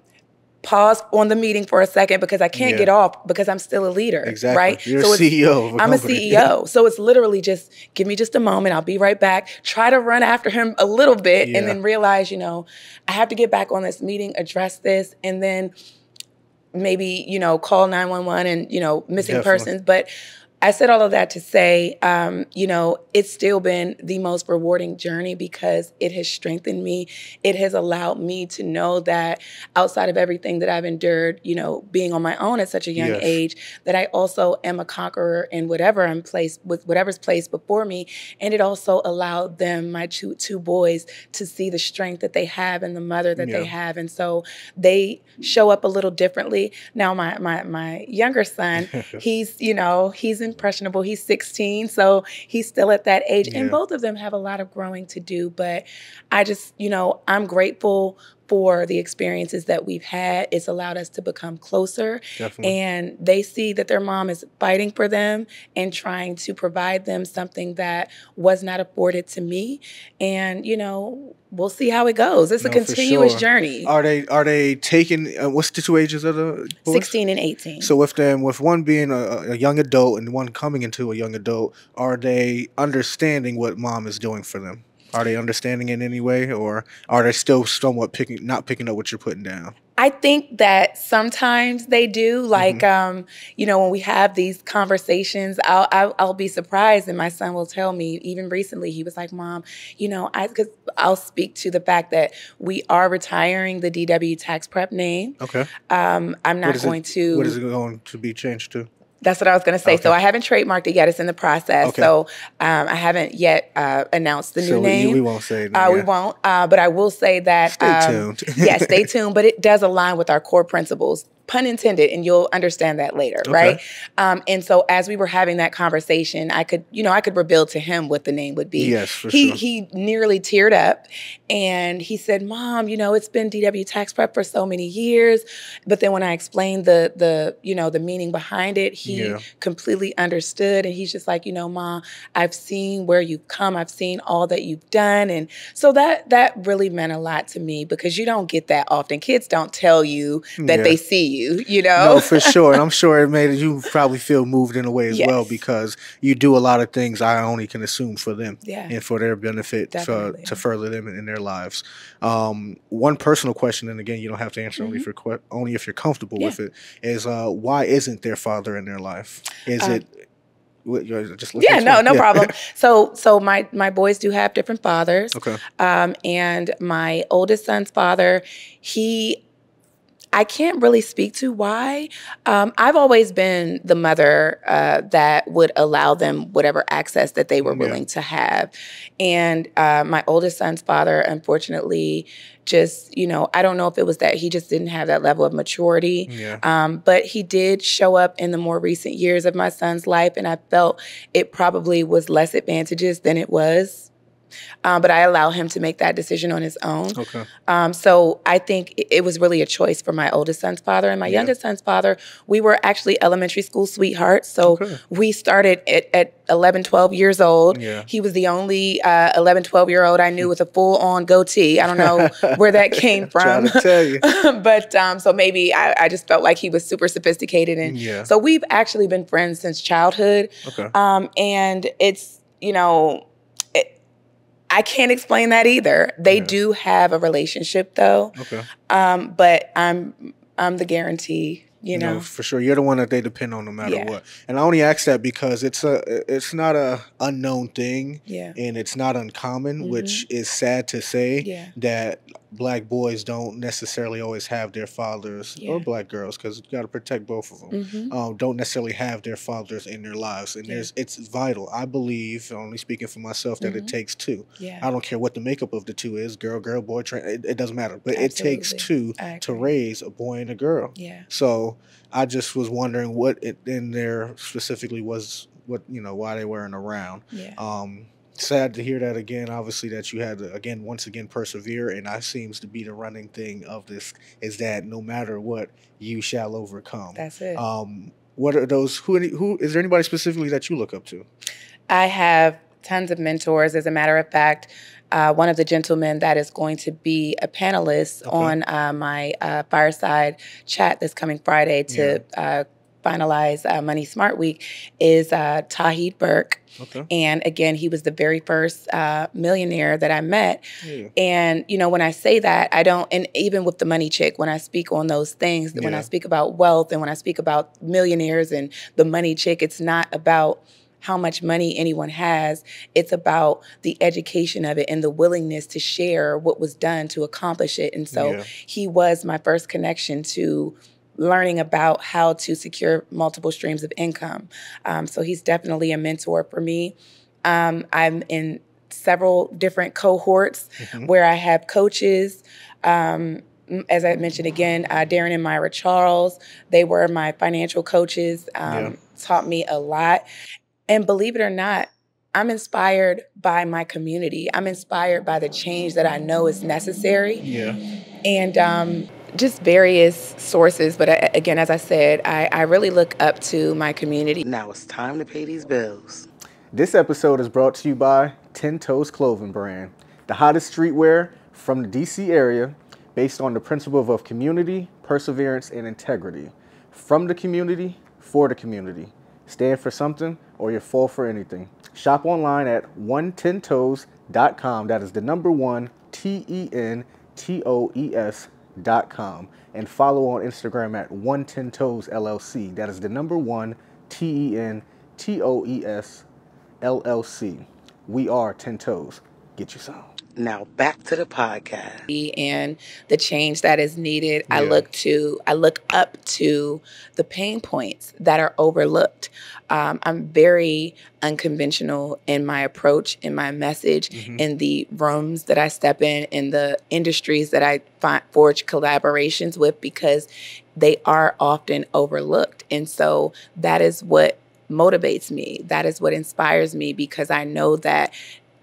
pause on the meeting for a second because I can't get off because I'm still a leader. Exactly. Right? You're a CEO of a I'm a company. CEO. So it's literally just give me just a moment. I'll be right back. Try to run after him a little bit and then realize, you know, I have to get back on this meeting, address this, and then maybe, you know, call 911 and, you know, missing persons. But I said all of that to say, you know, it's still been the most rewarding journey because it has strengthened me. It has allowed me to know that outside of everything that I've endured, you know, being on my own at such a young age, that I also am a conqueror in whatever's placed before me. And it also allowed them, my two boys, to see the strength that they have and the mother that they have. And so they show up a little differently. Now, my younger son, he's impressionable. He's 16, so he's still at that age. And both of them have a lot of growing to do. But I just, you know, I'm grateful for the experiences that we've had. It's allowed us to become closer. Definitely. And they see that their mom is fighting for them and trying to provide them something that was not afforded to me. And, you know, we'll see how it goes. It's a continuous journey. Are they taking, what's the two ages of the boys? 16 and 18. So with one being a young adult and one coming into a young adult, are they understanding what mom is doing for them? Are they understanding in any way, or are they still somewhat not picking up what you're putting down? I think that sometimes they do. Like, you know, when we have these conversations, I'll be surprised, and my son will tell me. Even recently, he was like, "Mom, you know, because I'll speak to the fact that we are retiring the DW tax prep name. Okay. I'm not going to. What is it going to be changed to? That's what I was going to say. Okay. So I haven't trademarked it yet. It's in the process. Okay. So I haven't yet announced the new name. We won't say it. We won't. But I will say that. Stay tuned. Yeah, stay tuned. But it does align with our core principles. Pun intended, and you'll understand that later, right? And so as we were having that conversation, I could reveal to him what the name would be. Yes, for sure. He nearly teared up, and he said, "Mom, you know, it's been DW Tax Prep for so many years." But then when I explained the meaning behind it, he completely understood, and he's just like, "You know, Mom, I've seen where you've come. I've seen all that you've done." And so that really meant a lot to me because you don't get that often. Kids don't tell you that they see you. You know? No, for sure. And I'm sure it made you probably feel moved in a way as well because you do a lot of things I only can assume for them and for their benefit to further them in their lives. One personal question, and again, you don't have to answer only if you're comfortable with it, is why isn't their father in their life? Is it... No problem. So my boys do have different fathers. Okay. And my oldest son's father, I can't really speak to why. I've always been the mother that would allow them whatever access that they were willing to have. And my oldest son's father, unfortunately, just, you know, I don't know if it was that he just didn't have that level of maturity. But he did show up in the more recent years of my son's life, and I felt it probably was less advantageous than it was But I allow him to make that decision on his own. Okay. So I think it was really a choice for my oldest son's father. And my youngest son's father, we were actually elementary school sweethearts. So we started at 11, 12 years old. Yeah. He was the only 11, 12-year-old I knew with a full-on goatee. I don't know where that came from. Trying to tell you. But so maybe I just felt like he was super sophisticated. And so we've actually been friends since childhood. Okay. And it's, I can't explain that either. They do have a relationship though. Okay. But I'm the guarantee, No, for sure. You're the one that they depend on no matter what. And I only ask that because it's not a unknown thing. Yeah. And it's not uncommon, which is sad to say that Black boys don't necessarily always have their fathers, or Black girls, because you got to protect both of them, don't necessarily have their fathers in their lives. And it's vital. I believe, only speaking for myself, that it takes two. Yeah. I don't care what the makeup of the two is, girl, boy, it doesn't matter. But it takes two to raise a boy and a girl. Yeah. So I just was wondering what it in there specifically was, why they weren't around. Yeah. Sad to hear that again. Obviously, that you had to once again persevere, and that seems to be the running thing of this, is that no matter what, you shall overcome. That's it. What are those? Who is there anybody specifically that you look up to? I have tons of mentors. As a matter of fact, one of the gentlemen that is going to be a panelist on my fireside chat this coming Friday to finalize Money Smart Week is Tahid Burke. Okay. And again, he was the very first millionaire that I met. Yeah. And, when I say that, I don't, and even with the Money Chic, when I speak on those things, when I speak about wealth and when I speak about millionaires and the Money Chic, it's not about how much money anyone has. It's about the education of it and the willingness to share what was done to accomplish it. And so he was my first connection to learning about how to secure multiple streams of income. So he's definitely a mentor for me. I'm in several different cohorts where I have coaches. As I mentioned again, Darren and Myra Charles, they were my financial coaches, taught me a lot. And believe it or not, I'm inspired by my community. I'm inspired by the change that I know is necessary. Yeah. And just various sources. But again, as I said, I really look up to my community. Now it's time to pay these bills. This episode is brought to you by 10 Toes Clothing Brand, the hottest streetwear from the DC area, based on the principle of community, perseverance, and integrity. From the community, for the community. Stand for something, or you fall for anything. Shop online at 110toes.com. That is the number 1 TENTOES.com. And follow on Instagram at 110toes LLC. That is the number 1 TENTOES LLC. We are 10 Toes. Get you some. Now back to the podcast. And the change that is needed. I look up to the pain points that are overlooked. I'm very unconventional in my approach, in my message, in the rooms that I step in the industries that I forge collaborations with, because they are often overlooked. And so that is what motivates me. That is what inspires me, because I know that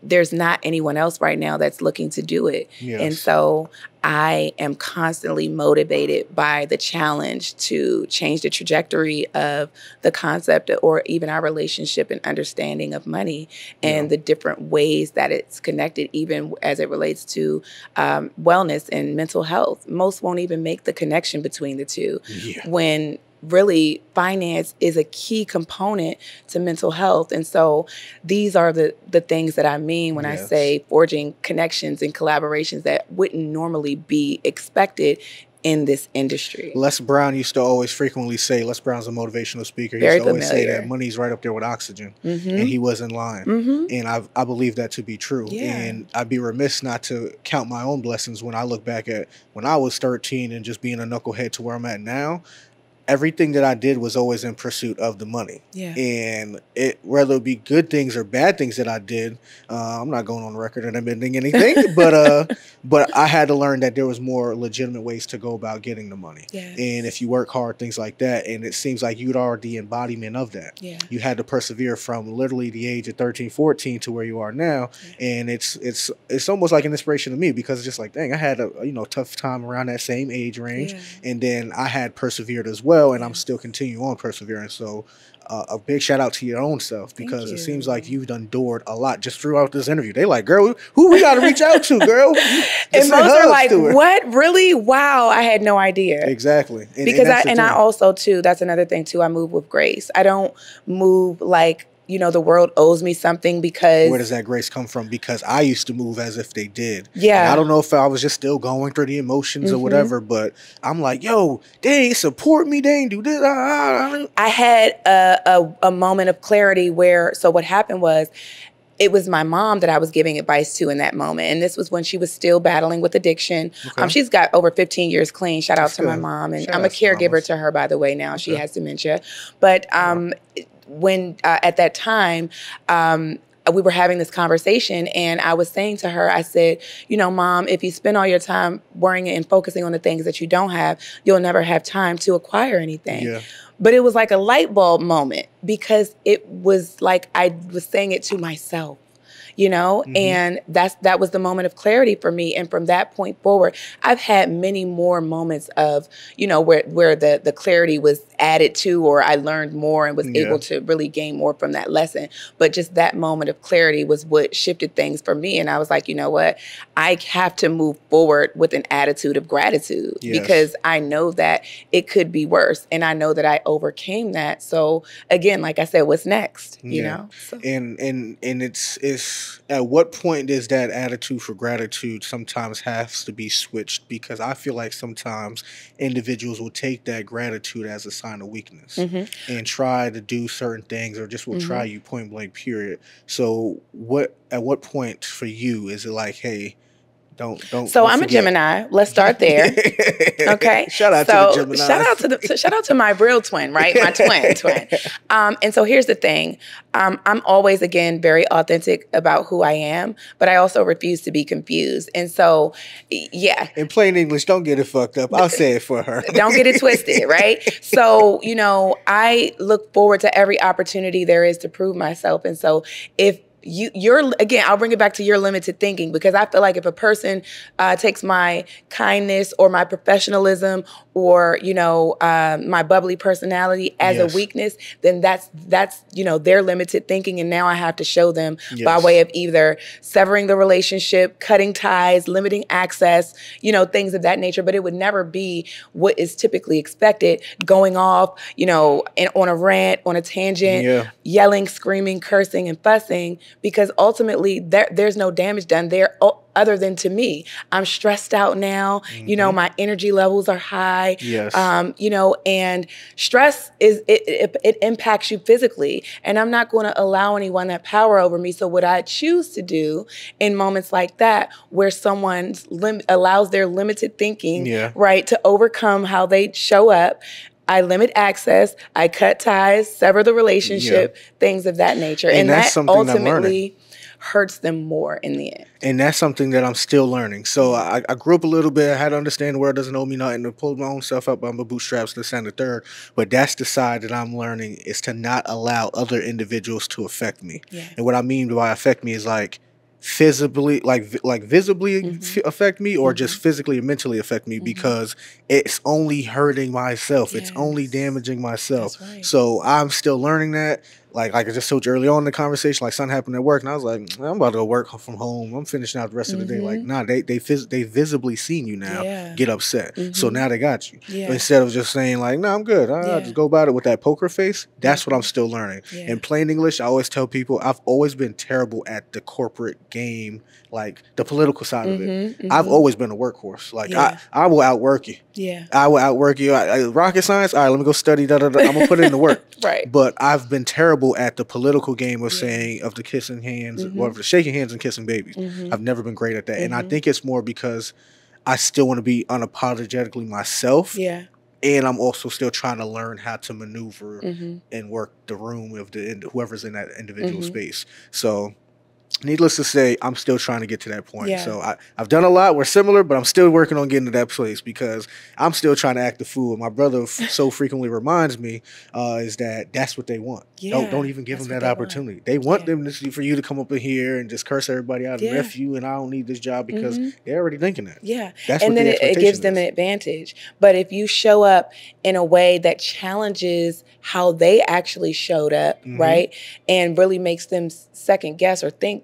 there's not anyone else right now that's looking to do it. Yes. And so I am constantly motivated by the challenge to change the trajectory of the concept or even our relationship and understanding of money and the different ways that it's connected, even as it relates to wellness and mental health. Most won't even make the connection between the two when really finance is a key component to mental health. And so these are the things that I mean when I say forging connections and collaborations that wouldn't normally be expected in this industry. Les Brown used to always frequently say, Les Brown's a motivational speaker. He Very used to always familiar. say that money's right up there with oxygen, and he was in line. And I believe that to be true. And I'd be remiss not to count my own blessings when I look back at when I was 13 and just being a knucklehead to where I'm at now. everything that I did was always in pursuit of the money. Yeah. And whether it be good things or bad things that I did, I'm not going on record and admitting anything, but I had to learn that there was more legitimate ways to go about getting the money. Yes. And if you work hard, things like that, and it seems like you'd are the embodiment of that. Yeah. You had to persevere from literally the age of 13, 14 to where you are now. Yeah. And it's almost like an inspiration to me, because it's just like, dang, I had a tough time around that same age range. Yeah. And then I had persevered as well. And I'm still continuing on persevering. So a big shout out to your own self, because it seems like you've endured a lot just throughout this interview. They like, girl, who we got to reach out to, girl? And most are like, what? Really? Wow. I had no idea. Exactly. Because I also too, that's another thing too. I move with grace. I don't move like, the world owes me something, because... Where does that grace come from? Because I used to move as if they did. Yeah. And I don't know if I was just still going through the emotions or whatever, but I'm like, yo, they ain't support me. They ain't do this. I had a moment of clarity where... So what happened was, it was my mom that I was giving advice to in that moment. And this was when she was still battling with addiction. Okay. She's got over 15 years clean. Shout out to my mom. And I'm a caregiver to her, by the way, now. Okay. She has dementia. But... when at that time, we were having this conversation, and I was saying to her, I said, Mom, if you spend all your time worrying and focusing on the things that you don't have, you'll never have time to acquire anything. Yeah. But it was like a light bulb moment, because it was like I was saying it to myself. And that was the moment of clarity for me. And from that point forward, I've had many more moments of, where the clarity was added to, or I learned more and was able to really gain more from that lesson. But just that moment of clarity was what shifted things for me. And I was like, you know what? I have to move forward with an attitude of gratitude, because I know that it could be worse. And I know that I overcame that. So again, like I said, what's next? You know? So. And it's at what point does that attitude for gratitude sometimes has to be switched? Because I feel like sometimes individuals will take that gratitude as a sign of weakness and try to do certain things, or just will try you point blank, period. So at what point for you is it like, hey, don't So I'm forget. A Gemini. Let's start there. Okay. Shout out to the Gemini. Shout out to my real twin, right? My twin. And so here's the thing. I'm always, again, very authentic about who I am, but I also refuse to be confused. And so, yeah. In plain English, don't get it fucked up. I'll say it for her. Don't get it twisted, right? So, I look forward to every opportunity there is to prove myself. And so if again, I'll bring it back to your limited thinking, because I feel like if a person takes my kindness or my professionalism or, my bubbly personality as a weakness, then that's their limited thinking. And now I have to show them by way of either severing the relationship, cutting ties, limiting access, things of that nature. But it would never be what is typically expected, going off, on a rant, on a tangent, yelling, screaming, cursing, and fussing. Because ultimately, there's no damage done there other than to me. I'm stressed out now. My energy levels are high. Yes. And stress it impacts you physically. And I'm not going to allow anyone that power over me. So what I choose to do in moments like that, where someone allows their limited thinking, right, to overcome how they show up, I limit access, I cut ties, sever the relationship, things of that nature. And that ultimately hurts them more in the end. And that's something that I'm still learning. So I grew up a little bit. I had to understand the world doesn't owe me nothing, to pull my own self up on my bootstraps, this and the third. But that's the side that I'm learning, is to not allow other individuals to affect me. Yeah. And what I mean by affect me is like visibly affect me, or just physically and mentally affect me, because it's only hurting myself. It's only damaging myself. That's right. So I'm still learning that. Like I just told you early on in the conversation, like something happened at work, and I was like, I'm about to go work from home. I'm finishing out the rest of the day. Like, nah, they visibly seen you now get upset. So now they got you. Instead of just saying like, nah, I'm good. I'll just go about it with that poker face. That's what I'm still learning. In plain English, I always tell people I've always been terrible at the corporate game, like the political side of it. I've always been a workhorse. Like I will outwork you. I will outwork you. Rocket science. All right, let me go study. I'm gonna put it into work. Right. But I've been terrible at the political game of saying, of the kissing hands, or the shaking hands and kissing babies. I've never been great at that. And I think it's more because I still want to be unapologetically myself. and I'm also still trying to learn how to maneuver Mm-hmm. and work the room of whoever's in that individual Mm-hmm. space. So needless to say, I'm still trying to get to that point. Yeah. So I've done a lot. We're similar, but I'm still working on getting to that place because I'm still trying to act the fool. My brother so frequently reminds me is that that's what they want. Yeah, Don't even give that's them what that they opportunity. They want Yeah. them for you to come up in here and just curse everybody out and Yeah. F you, and I don't need this job because Mm-hmm. they're already thinking that. Yeah. That's And what then the it expectation gives them is. an advantage. But if you show up in a way that challenges how they actually showed up, Mhm. right? And really makes them second guess or think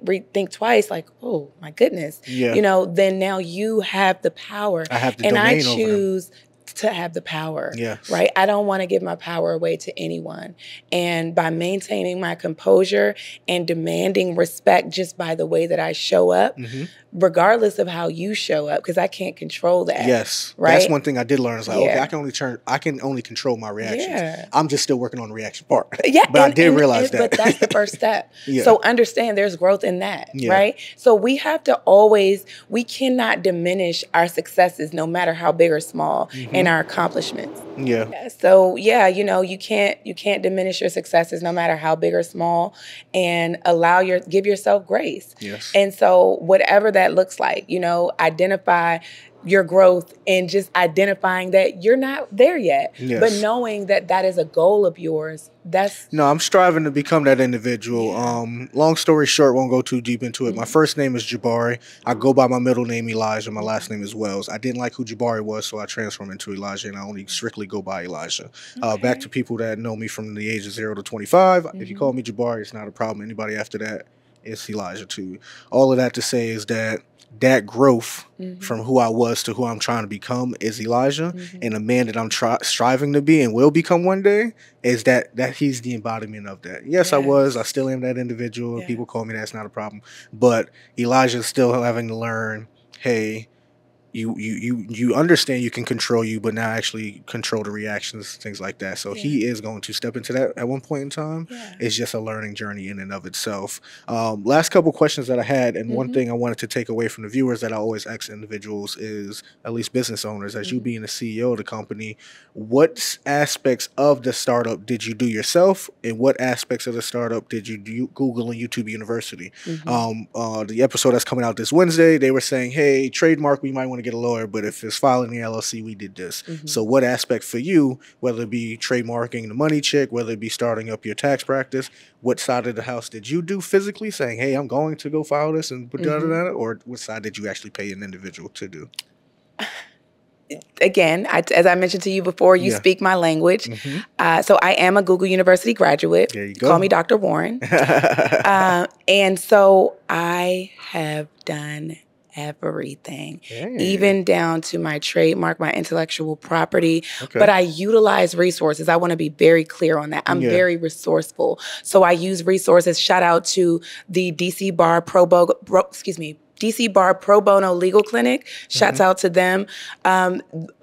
twice, like, oh my goodness. Yeah. You know, then now you have the power. I have the And I domain over them. choose to have the power, Yes. right? I don't want to give my power away to anyone. And by maintaining my composure and demanding respect just by the way that I show up, Mhm. regardless of how you show up, because I can't control that. Yes, right? That's one thing I did learn. Is like, okay, Yeah. I can only control my reactions. Yeah. I'm just still working on the reaction part. Yeah, but I did realize that. But that's the first step. Yeah. So understand there's growth in that, Yeah. right? So we cannot diminish our successes, no matter how big or small, and our accomplishments. Yeah. So yeah, you can't diminish your successes, no matter how big or small, and give yourself grace. Yes. And so whatever that looks like, identify your growth and just identifying that you're not there yet, Yes. but knowing that that is a goal of yours. No, I'm striving to become that individual. Yeah. Long story short, won't go too deep into it. My first name is Jabari. I go by my middle name Elijah. My last name is Wells. I didn't like who Jabari was, so I transformed into Elijah, and I only strictly go by Elijah. Back to people that know me from the age of 0 to 25. If you call me Jabari, it's not a problem. Anybody after that, it's Elijah too. All of that to say is that growth from who I was to who I'm trying to become is Elijah, and the man that I'm striving to be and will become one day is that he's the embodiment of that. Yes, I still am that individual. Yeah. People call me that's not a problem, but Elijah's still having to learn, hey, you understand you can control you, but now actually control the reactions, things like that. So he is going to step into that at one point in time. Yeah. It's just a learning journey in and of itself. Last couple questions that I had, and one thing I wanted to take away from the viewers that I always ask individuals is, at least business owners, as you being the CEO of the company, what aspects of the startup did you do yourself, and what aspects of the startup did you do Google and YouTube University? The episode that's coming out this Wednesday, they were saying, hey, trademark, we might want to get a lawyer, but if it's filing the LLC, we did this. So what aspect for you, whether it be trademarking the Money Chic, whether it be starting up your tax practice, what side of the house did you do physically, saying, hey, I'm going to go file this and or what side did you actually pay an individual to do? Again, as I mentioned to you before, you speak my language. So I am a Google University graduate. There you go. Call me Dr. Warren. And so I have done everything, even down to my trademark, my intellectual property. But I utilize resources. I want to be very clear on that. I'm very resourceful. So I use resources. Shout out to the DC Bar DC Bar Pro Bono Legal Clinic. Shouts out to them.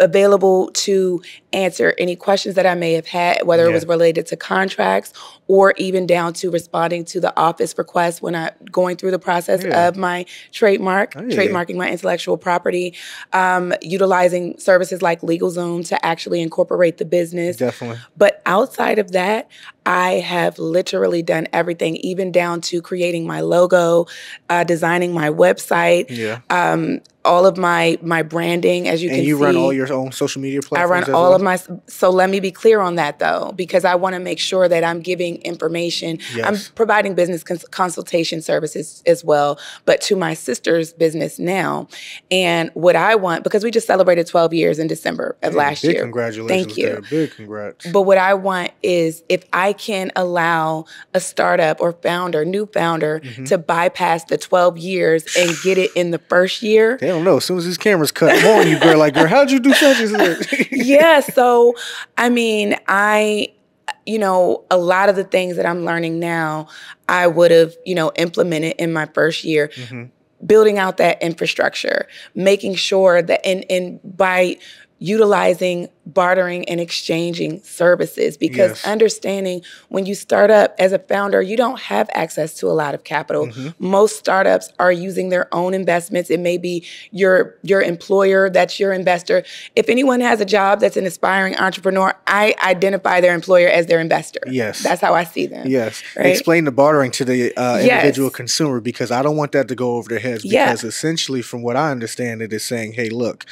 Available to answer any questions that I may have had, whether it was related to contracts or even down to responding to the office requests when I'm going through the process of my trademarking my intellectual property, utilizing services like LegalZoom to actually incorporate the business. Definitely. But outside of that, I have literally done everything, even down to creating my logo, designing my website, all of my branding, as you can see. And you run all your own social media platforms? I run all of my, so let me be clear on that though, because I want to make sure that I'm giving information. I'm providing business consultation services as well, but to my sister's business now. And what I want, because we just celebrated 12 years in December of last year. Congratulations. Thank you. There. Big congrats. But what I want is if I can allow a startup or new founder to bypass the 12 years and get it in the first year. They don't know. As soon as these cameras cut, I'm on you, girl. Like, girl, how'd you do such and such? Yeah. So, I mean, a lot of the things that I'm learning now, I would have, implemented in my first year. Building out that infrastructure, making sure that, and by utilizing bartering and exchanging services, because Yes. understanding when you start up as a founder, you don't have access to a lot of capital. Most startups are using their own investments. It may be your employer that's your investor. If anyone has a job that's an aspiring entrepreneur, I identify their employer as their investor. Yes. That's how I see them. Yes. Right? Explain the bartering to the Yes. individual consumer, because I don't want that to go over their heads. Yeah. Because essentially, from what I understand, it is saying, hey, look,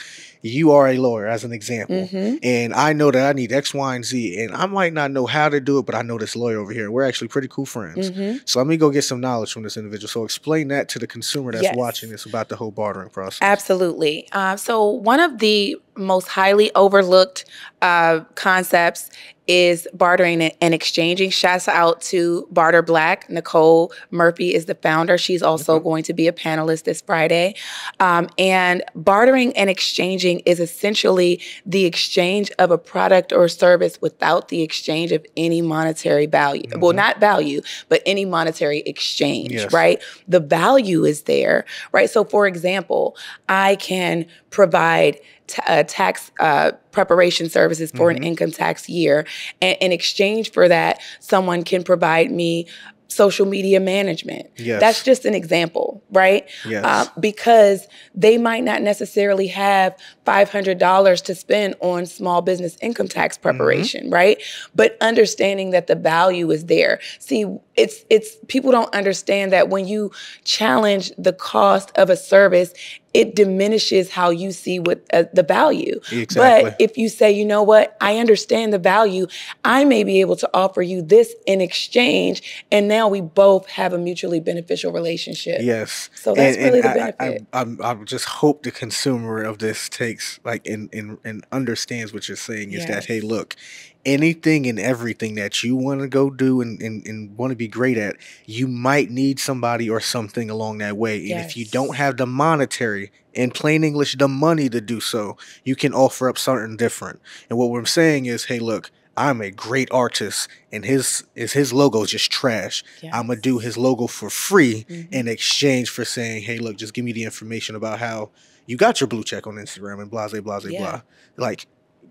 you are a lawyer, as an example, and I know that I need X, Y, and Z, and I might not know how to do it, but I know this lawyer over here. We're actually pretty cool friends. So let me go get some knowledge from this individual. So explain that to the consumer that's Yes. watching this about the whole bartering process. Absolutely. So one of the most highly overlooked concepts is bartering and exchanging. Shouts out to Barter Black. Nicole Murphy is the founder. She's also going to be a panelist this Friday. And bartering and exchanging is essentially the exchange of a product or service without the exchange of any monetary value. Well, not value, but any monetary exchange, Yes. right? The value is there, right? So for example, I can provide tax preparation services for an income tax year. And in exchange for that, someone can provide me social media management. Yes. That's just an example, right? Yes. Because they might not necessarily have $500 to spend on small business income tax preparation, right? But understanding that the value is there. See, it's people don't understand that when you challenge the cost of a service, it diminishes how you see what the value. Exactly. But if you say, you know what, I understand the value, I may be able to offer you this in exchange, and now we both have a mutually beneficial relationship. Yes. So that's really the benefit. I just hope the consumer of this takes and understands what you're saying is that, Yes. hey, look, anything and everything that you want to go do and want to be great at, you might need somebody or something along that way. And if you Yes. don't have the monetary, in plain English, the money to do so, you can offer up something different. And what we're saying is, hey, look, I'm a great artist, and his logo is just trash. Yes. I'm gonna do his logo for free in exchange for saying, hey, look, just give me the information about how you got your blue check on Instagram and blah, blah, blah, Yeah. blah. Like,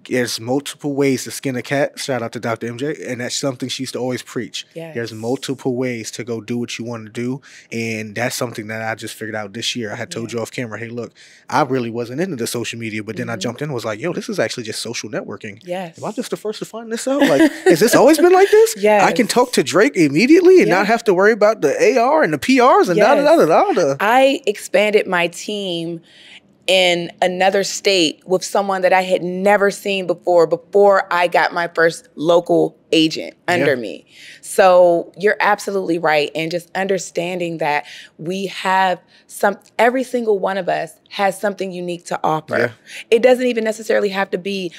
there's multiple ways to skin a cat. Shout out to Dr. MJ. And that's something she used to always preach. Yes. There's multiple ways to go do what you want to do. And that's something that I just figured out this year. I had told you off camera, hey, look, I really wasn't into the social media, but then I jumped in and was like, yo, this is actually just social networking. Yes. Am I just the first to find this out? Like, has this always been like this? Yes. I can talk to Drake immediately and not have to worry about the AR and the PRs and da-da-da-da-da. I expanded my team in another state with someone that I had never seen before I got my first local agent under me. So you're absolutely right. And just understanding that we have every single one of us has something unique to offer. Yeah. It doesn't even necessarily have to be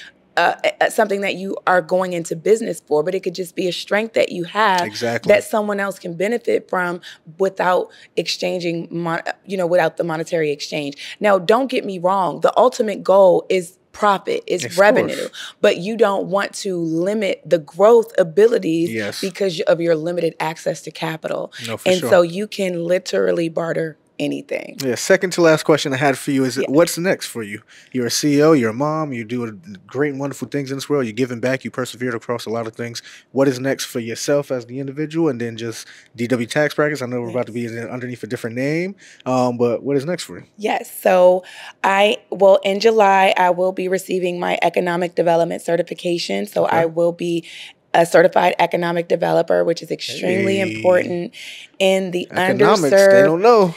something that you are going into business for, but it could just be a strength that you have that someone else can benefit from without exchanging, without the monetary exchange. Now, don't get me wrong. The ultimate goal is profit, is revenue, but you don't want to limit the growth abilities because of your limited access to capital. No, for and sure. so you can literally barter anything. Yeah, second to last question I had for you is what's next for you? You're a CEO, you're a mom, you do great and wonderful things in this world, you're giving back, you persevered across a lot of things. What is next for yourself as the individual and then just DW Tax Practice? I know we're about to be underneath a different name, but what is next for you? Yes, so in July, I will be receiving my economic development certification. So I will be a certified economic developer, which is extremely important in the Economics, underserved. they don't know.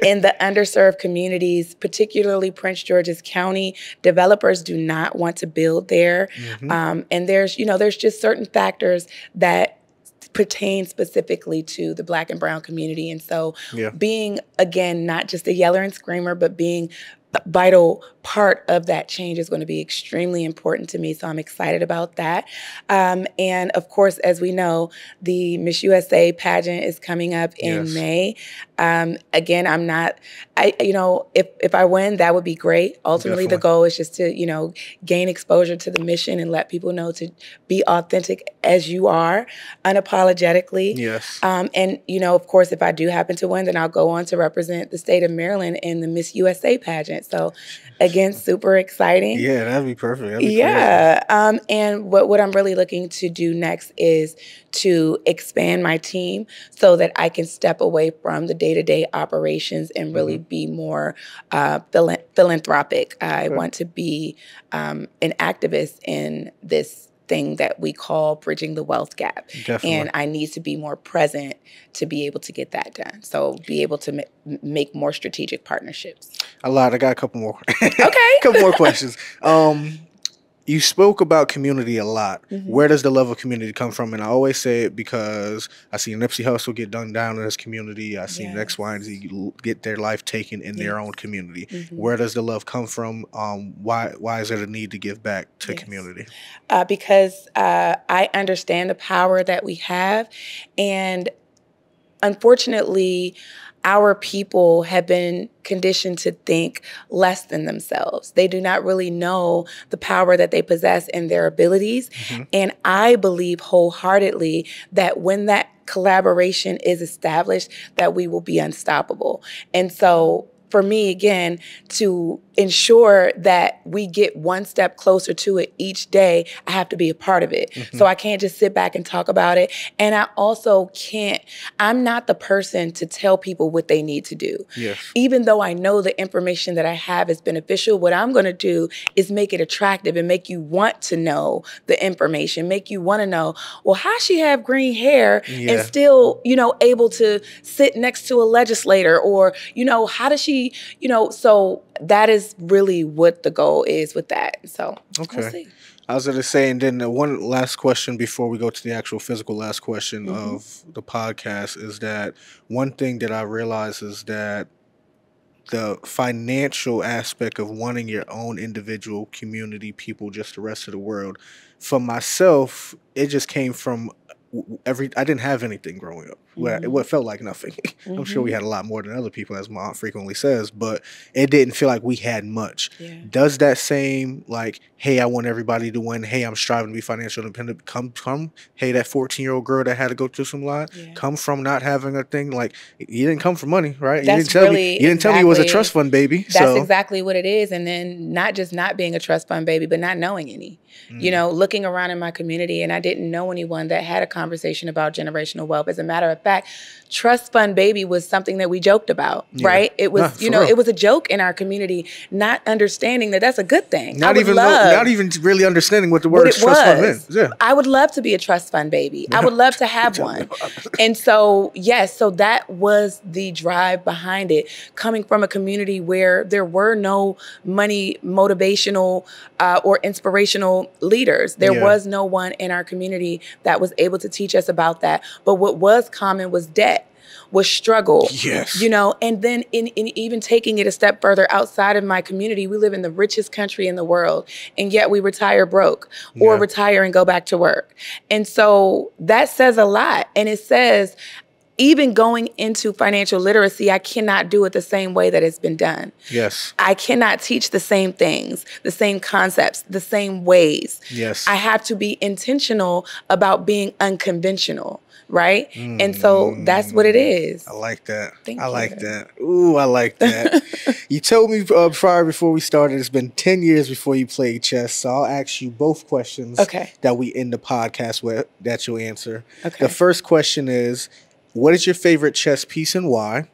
in the underserved communities, particularly Prince George's County. Developers do not want to build there. And there's just certain factors that pertain specifically to the Black and brown community. And so being, again, not just a yeller and screamer, but being a vital part of that change is going to be extremely important to me. So I'm excited about that. And of course, as we know, the Miss USA pageant is coming up in May. Again, I'm not, if I win, that would be great. Ultimately, the goal is just to, gain exposure to the mission and let people know to be authentic as you are, unapologetically. Yes. And, of course, if I do happen to win, then I'll go on to represent the state of Maryland in the Miss USA pageant. So, again, super exciting. Yeah, that'd be perfect. That'd be crazy. And what I'm really looking to do next is to expand my team so that I can step away from the day-to-day operations and really be more philanthropic. I want to be an activist in this thing that we call bridging the wealth gap. Definitely. And I need to be more present to be able to get that done. So be able to make more strategic partnerships. I lied. I got a couple more. Okay. A couple more questions. You spoke about community a lot. Where does the love of community come from? And I always say it because I see Nipsey Hussle get done down in his community. I see X, Y, and Z get their life taken in their own community. Where does the love come from? Why is there a need to give back to community? Because I understand the power that we have. And unfortunately, our people have been conditioned to think less than themselves. They do not really know the power that they possess and their abilities. And I believe wholeheartedly that when that collaboration is established, that we will be unstoppable. And so for me, again, to ensure that we get one step closer to it each day, I have to be a part of it. So I can't just sit back and talk about it. And I also I'm not the person to tell people what they need to do. Yes. Even though I know the information that I have is beneficial, what I'm going to do is make it attractive and make you want to know the information, make you want to know, well, how she have green hair and still, able to sit next to a legislator, or, how does she, so that is really what the goal is with that. So we'll see. I was going to say, and then one last question before we go to the actual physical last question of the podcast is that one thing that I realize is that the financial aspect of wanting your own individual community, people, just the rest of the world, for myself, it just came from I didn't have anything growing up. It felt like nothing. I'm sure we had a lot more than other people, as my aunt frequently says, but it didn't feel like we had much. Does that same, like, hey, I want everybody to win, hey, I'm striving to be financially independent, come, hey, that 14-year-old girl that had to go through some lot, come from not having a thing? Like, you didn't come from money, right? You didn't tell me it was a trust fund baby. That's exactly what it is. And then not just not being a trust fund baby, but not knowing any. Looking around in my community, and I didn't know anyone that had a conversation about generational wealth. As a matter of fact, trust fund baby was something that we joked about, right? It was, it was a joke in our community, not understanding that that's a good thing. Not even really understanding what the word trust fund meant. Yeah. I would love to be a trust fund baby. I would love to have one. And so, so that was the drive behind it, coming from a community where there were no money motivational or inspirational leaders. There was no one in our community that was able to teach us about that. But what was common was debt, was struggle. Yes. And then in even taking it a step further outside of my community, we live in the richest country in the world, and yet we retire broke or retire and go back to work. And so that says a lot. And it says, even going into financial literacy, I cannot do it the same way that it's been done. Yes. I cannot teach the same things, the same concepts, the same ways. Yes. I have to be intentional about being unconventional, right? And so that's what it is. I like that. Thank I you. like that. Ooh, I like that. You told me prior before we started, it's been 10 years before you played chess. So I'll ask you both questions that we end the podcast with that you'll answer. The first question is, what is your favorite chess piece and why?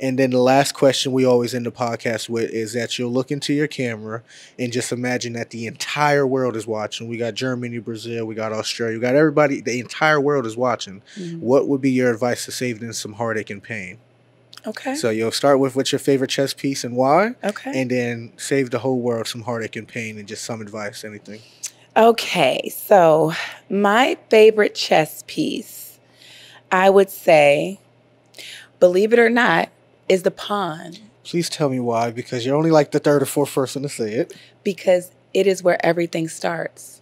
And then the last question we always end the podcast with is that you'll look into your camera and just imagine that the entire world is watching. We got Germany, Brazil, we got Australia, we got everybody. The entire world is watching. What would be your advice to save them some heartache and pain? So you'll start with what's your favorite chess piece and why? And then save the whole world some heartache and pain and just some advice, anything. So my favorite chess piece, I would say, believe it or not, is the pawn. Please tell me why, because you're only like the third or fourth person to say it. Because it is where everything starts.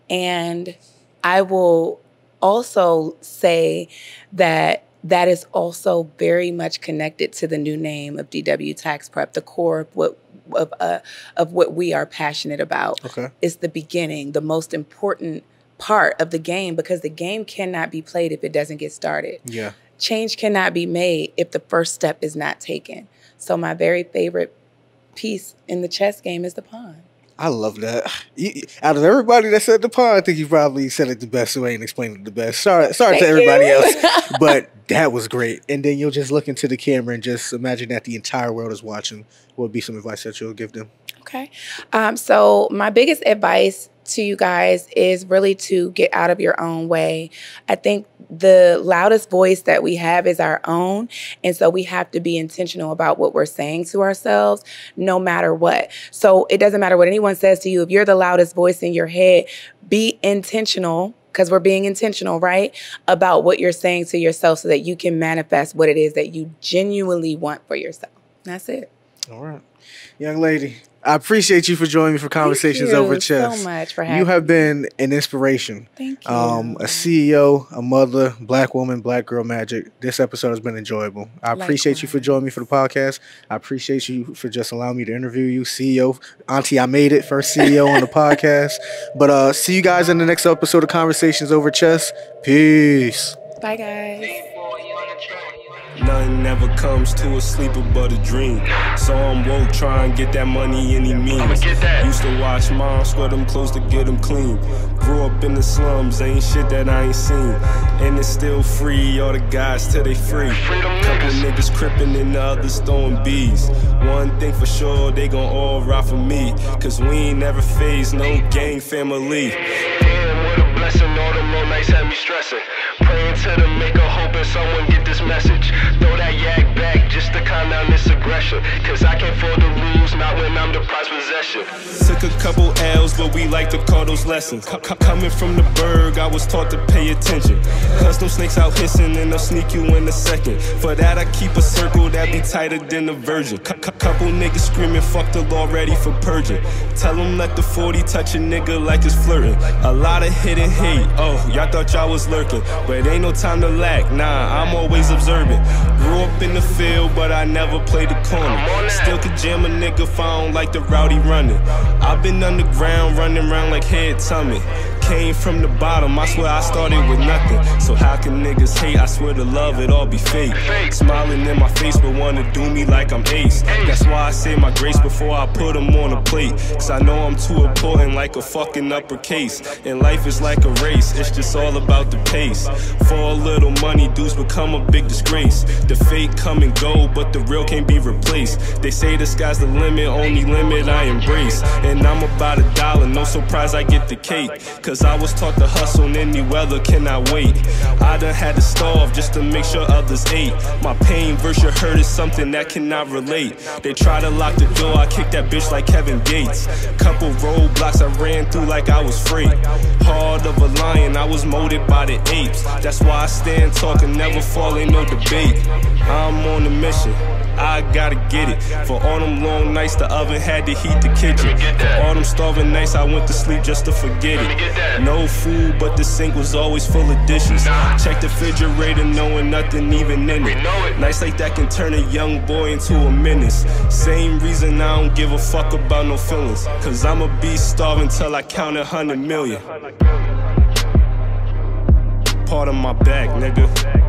And I will also say that that is also very much connected to the new name of DW Tax Prep, the core of what we are passionate about. Okay. It's the beginning, the most important part of the game, because the game cannot be played if it doesn't get started. Yeah. Change cannot be made if the first step is not taken. So my very favorite piece in the chess game is the pawn. I love that. Out of everybody that said the pawn, I think you probably said it the best way and explained it the best. Sorry to everybody else, but that was great. And then you'll just look into the camera and just imagine that the entire world is watching. What would be some advice that you'll give them? Okay. So my biggest advice to you guys is really to get out of your own way. I think the loudest voice that we have is our own. And so we have to be intentional about what we're saying to ourselves, no matter what. So it doesn't matter what anyone says to you. If you're the loudest voice in your head, be intentional, because we're being intentional, right, about what you're saying to yourself so that you can manifest what it is that you genuinely want for yourself. That's it. All right. Young lady, I appreciate you for joining me for Conversations Over Chess. Thank you so much for having me. You have been an inspiration. Thank you. A CEO, a mother, Black woman, Black girl magic. This episode has been enjoyable. I appreciate you for joining me for the podcast. I appreciate you for just allowing me to interview you. CEO, Auntie, I made it. First CEO on the podcast. But see you guys in the next episode of Conversations Over Chess. Peace. Bye, guys. Nothing ever comes to a sleeper but a dream. So I'm woke, try and get that money any means. Used to watch mom sweat them clothes to get them clean. Grew up in the slums, ain't shit that I ain't seen. And it's still free, all the guys till they free. Couple niggas crippin' and the others throwing bees. One thing for sure, they gon' all ride for me. Cause we ain't never phased no gang family. Damn, what a blessing, all them low nights had me stressing. Praying to the maker, hoping someone get this message. Throw that yak back just to calm down this aggression. Cause I can't afford to lose, not when I'm the prize possession. Took a couple L's, but we like to call those lessons. Coming from the burg, I was taught to pay attention. Cause them snakes out hissing and they'll sneak you in a second. For that I keep a circle that be tighter than a virgin. Couple niggas screaming, fuck the law, ready for purging. Tell them let the 40 touch a nigga like it's flirting. A lot of hidden hate, oh, y'all thought y'all was lurking. But ain't no time to lack, nah, I'm always observing. Grew up in the field, but I never played the corner. Still could jam a nigga found like the rowdy running. I've been underground, running around like head tummy. Came from the bottom, I swear I started with nothing. So how can niggas hate? I swear to love, it all be fake. Smiling in my face, but wanna do me like I'm ace. That's why I say my grace before I put them on a plate. Cause I know I'm too important like a fucking uppercase. And life is like a race, it's just all about the pace. For a little money, dudes become a big disgrace. The fake come and go, but the real can't be replaced. They say the sky's the limit, only limit I embrace. And I'm about $1, no surprise I get the cake. Cause I was taught to hustle in any weather, cannot wait. I done had to starve just to make sure others ate. My pain versus your hurt is something that cannot relate. They try to lock the door, I kick that bitch like Kevin Gates. Couple roadblocks I ran through like I was free. Heart of a lion, I was molded by the apes. That's why I stand tall and never fall, ain't no debate. I'm on a mission, I gotta get it. For all them long nights, the oven had to heat the kitchen. For all them starving nights, I went to sleep just to forget it. No food, but the sink was always full of dishes. Check the refrigerator, knowing nothing even in it. Nights like that can turn a young boy into a menace. Same reason I don't give a fuck about no feelings. Cause I'ma be starving till I count 100 million. Part of my back, nigga.